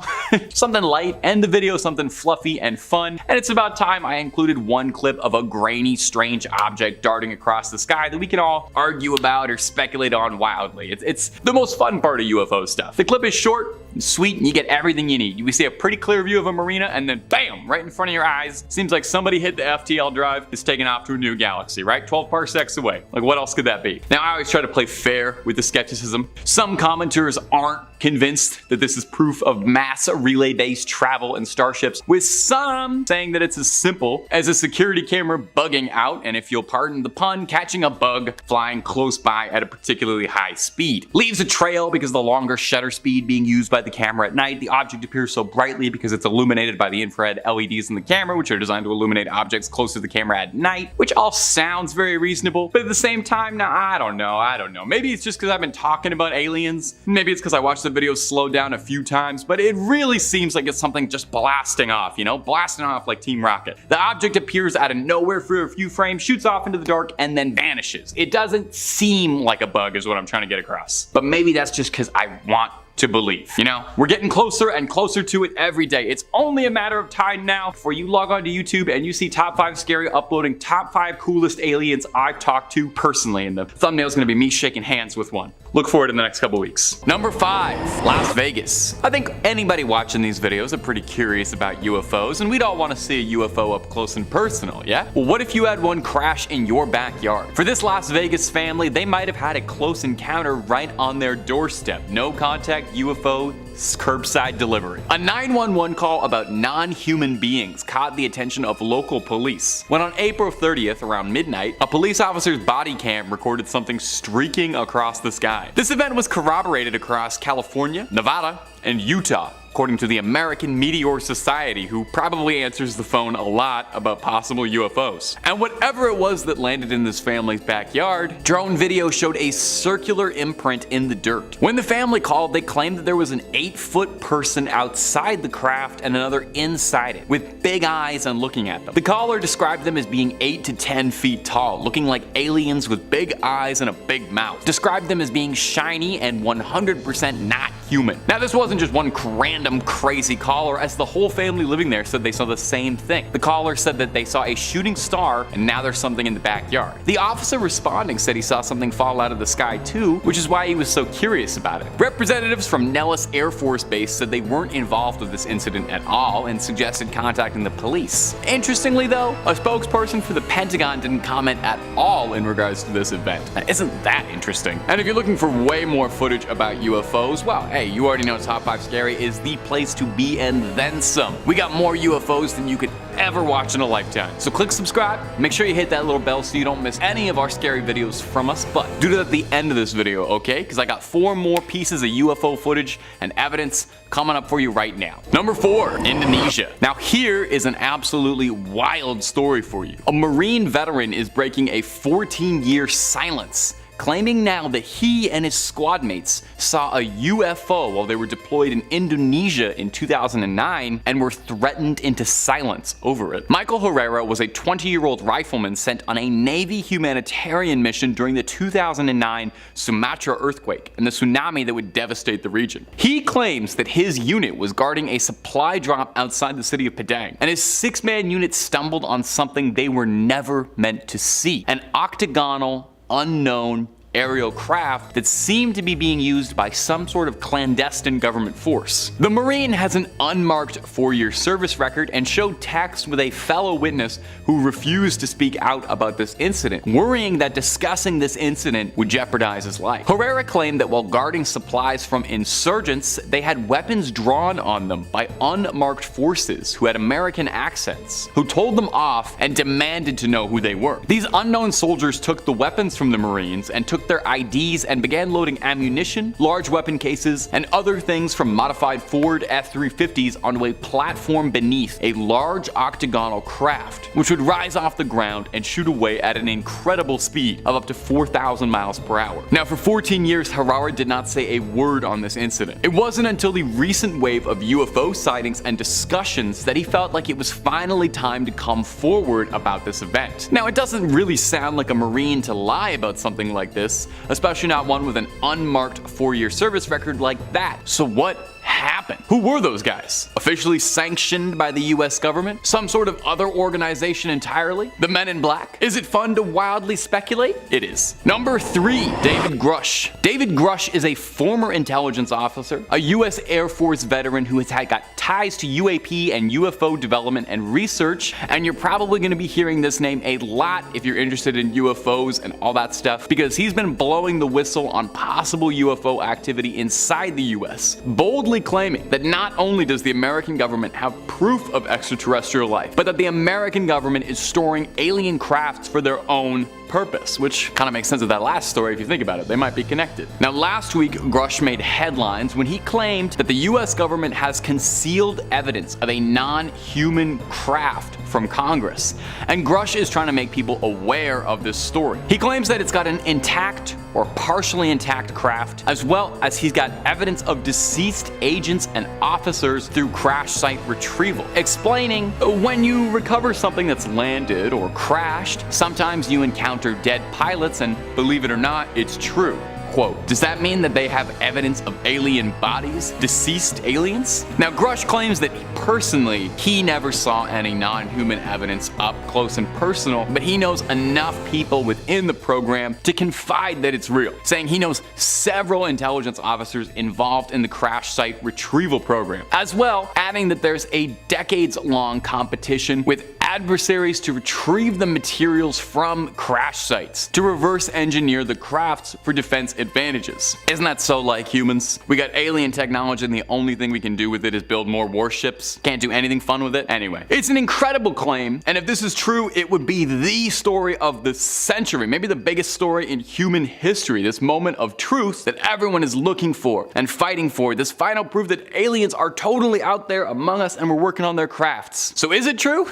Something light, end the video something fluffy and fun, and it's about time I included one clip of a grainy, strange object darting across the sky that we can all argue about or speculate on wildly. It's the most fun part of UFO stuff. The clip is short and sweet and you get everything you need. We see a pretty clear view of a marina and then bam, right in front of your eyes. Seems like somebody hit the FTL drive, is taking off to a new galaxy, right? 12 parsecs away. Like what else could that be? Now I always try to play fair with the skepticism. Some commenters aren't convinced that this is proof of mass relay-based travel in starships, with some saying that it's as simple as a security camera bugging out, and if you'll pardon the pun, catching a bug flying close by at a particularly high speed. Leaves a trail because the longer shutter speed being used by the camera at night, the object appears so brightly because it's illuminated by the infrared LEDs in the camera, which are designed to illuminate objects close to the camera at night, which all sounds very reasonable, but at the same time, now I don't know. Maybe it's just because I've been talking about aliens, maybe it's because I watched the video slowed down a few times, but it really seems like it's something just blasting off, you know? Blasting off like Team Rocket. The object appears out of nowhere for a few frames, shoots off into the dark, and then vanishes. It doesn't seem like a bug is what I'm trying to get across. But maybe that's just because I want to believe. You know, we're getting closer and closer to it every day. It's only a matter of time now before you log on to YouTube and you see Top 5 Scary uploading top 5 coolest aliens I've talked to personally, and the thumbnail is going to be me shaking hands with one. Look forward in the next couple weeks. Number 5, Las Vegas. I think anybody watching these videos are pretty curious about UFOs, and we'd all want to see a UFO up close and personal, yeah? Well, what if you had one crash in your backyard? For this Las Vegas family, they might have had a close encounter right on their doorstep. No contact UFO curbside delivery. A 911 call about non-human beings caught the attention of local police when on April 30th around midnight, a police officer's body cam recorded something streaking across the sky. This event was corroborated across California, Nevada, and Utah, according to the American Meteor Society, who probably answers the phone a lot about possible UFOs. And whatever it was that landed in this family's backyard, drone video showed a circular imprint in the dirt. When the family called, they claimed that there was an 8-foot person outside the craft and another inside it, with big eyes and looking at them. The caller described them as being 8 to 10 feet tall, looking like aliens with big eyes and a big mouth. Described them as being shiny and 100% not human. Now this wasn't just one random random crazy caller, as the whole family living there said they saw the same thing. The caller said that they saw a shooting star and now there's something in the backyard. The officer responding said he saw something fall out of the sky too, which is why he was so curious about it. Representatives from Nellis Air Force Base said they weren't involved with this incident at all and suggested contacting the police. Interestingly though, a spokesperson for the Pentagon didn't comment at all in regards to this event. Now, isn't that interesting? And if you're looking for way more footage about UFOs, well, hey, you already know Top 5 Scary is the place to be and then some. We got more UFOs than you could ever watch in a lifetime. So click subscribe, make sure you hit that little bell so you don't miss any of our scary videos from us, but do that at the end of this video, okay? Because I got 4 more pieces of UFO footage and evidence coming up for you right now. Number 4, Indonesia. Now here is an absolutely wild story for you. A Marine veteran is breaking a 14-year silence, claiming now that he and his squad mates saw a UFO while they were deployed in Indonesia in 2009 and were threatened into silence over it. Michael Herrera was a 20-year-old rifleman sent on a Navy humanitarian mission during the 2009 Sumatra earthquake and the tsunami that would devastate the region. He claims that his unit was guarding a supply drop outside the city of Padang, and his 6-man unit stumbled on something they were never meant to see: an octagonal, unknown aerial craft that seemed to be being used by some sort of clandestine government force. The Marine has an unmarked 4-year service record and showed text with a fellow witness who refused to speak out about this incident, worrying that discussing this incident would jeopardize his life. Herrera claimed that while guarding supplies from insurgents, they had weapons drawn on them by unmarked forces who had American accents, who told them off and demanded to know who they were. These unknown soldiers took the weapons from the Marines and took their IDs and began loading ammunition, large weapon cases, and other things from modified Ford F-350s onto a platform beneath a large octagonal craft, which would rise off the ground and shoot away at an incredible speed of up to 4,000 miles per hour. Now, for 14 years, Herrera did not say a word on this incident. It wasn't until the recent wave of UFO sightings and discussions that he felt like it was finally time to come forward about this event. Now, it doesn't really sound like a Marine to lie about something like this, especially not one with an unmarked 4-year service record like that. So what happened? Who were those guys? Officially sanctioned by the US government? Some sort of other organization entirely? The Men in Black? Is it fun to wildly speculate? It is. Number 3, David Grush. David Grush is a former intelligence officer, a US Air Force veteran who has got ties to UAP and UFO development and research, and you're probably going to be hearing this name a lot if you're interested in UFOs and all that stuff, because he's been blowing the whistle on possible UFO activity inside the US, boldly claiming that not only does the American government have proof of extraterrestrial life, but that the American government is storing alien crafts for their own purpose, which kind of makes sense of that last story if you think about it. They might be connected. Now, last week, Grush made headlines when he claimed that the US government has concealed evidence of a non-human craft from Congress, and Grush is trying to make people aware of this story. He claims that it's got an intact or partially intact craft, as well as he's got evidence of deceased agents and officers through crash site retrieval, explaining when you recover something that's landed or crashed, sometimes you encounter dead pilots, and believe it or not, it's true. Quote, does that mean that they have evidence of alien bodies? Deceased aliens? Now, Grush claims that personally, he never saw any non-human evidence up close and personal, but he knows enough people within the program to confide that it's real, saying he knows several intelligence officers involved in the crash site retrieval program, as well adding that there's a decades-long competition with adversaries to retrieve the materials from crash sites to reverse engineer the crafts for defense advantages. Isn't that so like humans? We got alien technology and the only thing we can do with it is build more warships. Can't do anything fun with it. Anyway, it's an incredible claim, and if this is true, it would be the story of the century, maybe the biggest story in human history. This moment of truth that everyone is looking for and fighting for. This final proof that aliens are totally out there among us and we're working on their crafts. So is it true?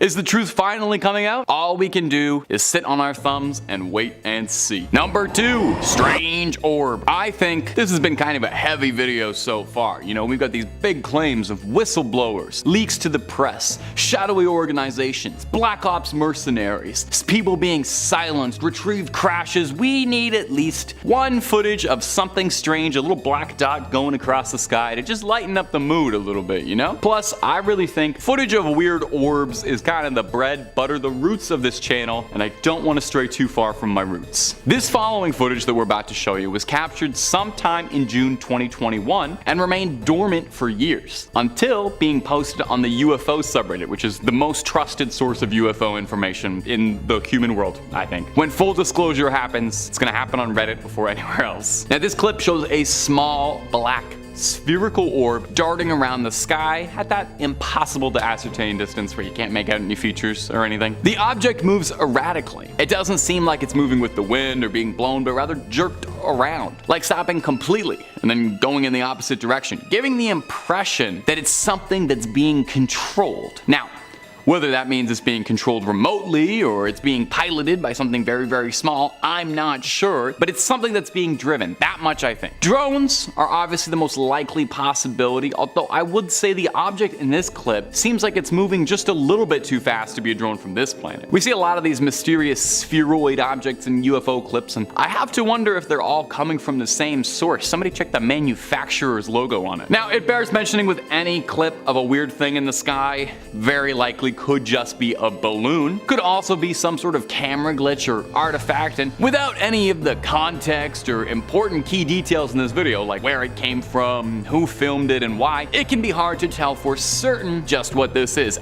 Is the truth finally coming out? All we can do is sit on our thumbs and wait and see. Number 2, strange orb. I think this has been kind of a heavy video so far. You know, we've got these big claims of whistleblowers, leaks to the press, shadowy organizations, black ops mercenaries, people being silenced, retrieve crashes, we need at least one footage of something strange, a little black dot going across the sky to just lighten up the mood a little bit, you know? Plus, I really think footage of weird orbs is kind of the bread, butter, the roots of this channel, and I don't want to stray too far from my roots. This following footage that we're about to show you was captured sometime in June 2021 and remained dormant for years, until being posted on the UFO subreddit, which is the most trusted source of UFO information in the human world, I think. When full disclosure happens, it's gonna happen on Reddit before anywhere else. Now this clip shows a small black spherical orb darting around the sky at that impossible to ascertain distance where you can't make out any features or anything. The object moves erratically. It doesn't seem like it's moving with the wind or being blown, but rather jerked around, like stopping completely and then going in the opposite direction, giving the impression that it's something that's being controlled. Now, whether that means it's being controlled remotely or it's being piloted by something very, very small, I'm not sure, but it's something that's being driven. That much I think. Drones are obviously the most likely possibility, although I would say the object in this clip seems like it's moving just a little bit too fast to be a drone from this planet. We see a lot of these mysterious spheroid objects in UFO clips, and I have to wonder if they're all coming from the same source. Somebody check the manufacturer's logo on it. Now, it bears mentioning with any clip of a weird thing in the sky, very likely could just be a balloon, could also be some sort of camera glitch or artifact, and without any of the context or important key details in this video, like where it came from, who filmed it, and why, it can be hard to tell for certain just what this is.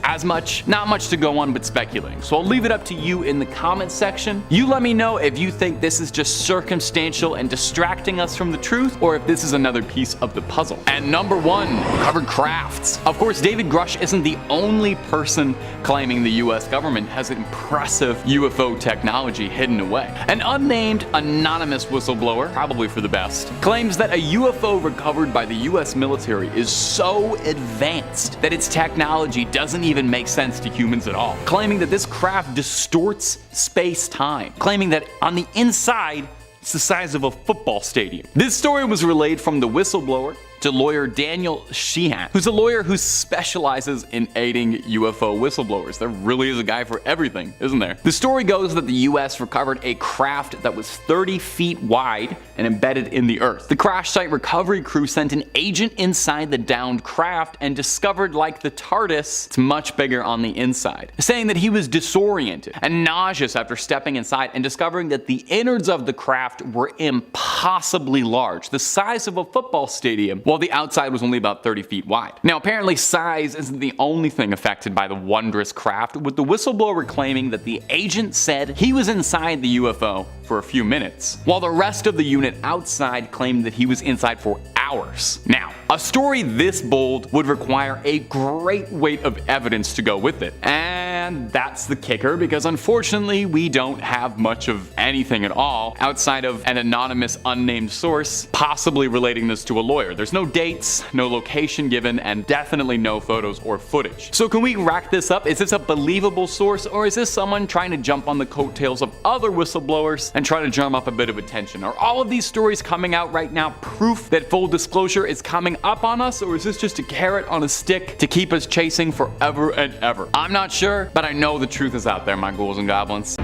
Not much to go on but speculating. So I'll leave it up to you in the comments section. You let me know if you think this is just circumstantial and distracting us from the truth, or if this is another piece of the puzzle. And number one, recovered crafts. Of course, David Grush isn't the only person claiming the US government has impressive UFO technology hidden away. An unnamed, anonymous whistleblower, probably for the best, claims that a UFO recovered by the US military is so advanced that its technology doesn't even make sense to humans at all, claiming that this craft distorts space-time, claiming that on the inside, it's the size of a football stadium. This story was relayed from the whistleblower to lawyer Daniel Sheehan, who's a lawyer who specializes in aiding UFO whistleblowers. There really is a guy for everything, isn't there? The story goes that the US recovered a craft that was 30 feet wide and embedded in the earth. The crash site recovery crew sent an agent inside the downed craft and discovered, like the TARDIS, it's much bigger on the inside, saying that he was disoriented and nauseous after stepping inside and discovering that the innards of the craft were impossibly large, the size of a football stadium, while the outside was only about 30 feet wide. Now, apparently size isn't the only thing affected by the wondrous craft, with the whistleblower claiming that the agent said he was inside the UFO for a few minutes, while the rest of the unit outside claimed that he was inside for hours. Now, a story this bold would require a great weight of evidence to go with it. And that's the kicker, because unfortunately we don't have much of anything at all outside of an anonymous unnamed source possibly relating this to a lawyer. There's no dates, no location given, and definitely no photos or footage. So can we rack this up? Is this a believable source, or is this someone trying to jump on the coattails of other whistleblowers and try to drum up a bit of attention? Are all of these stories coming out right now proof that full disclosure is coming up on us, or is this just a carrot on a stick to keep us chasing forever and ever? I'm not sure, but I know the truth is out there, my ghouls and goblins.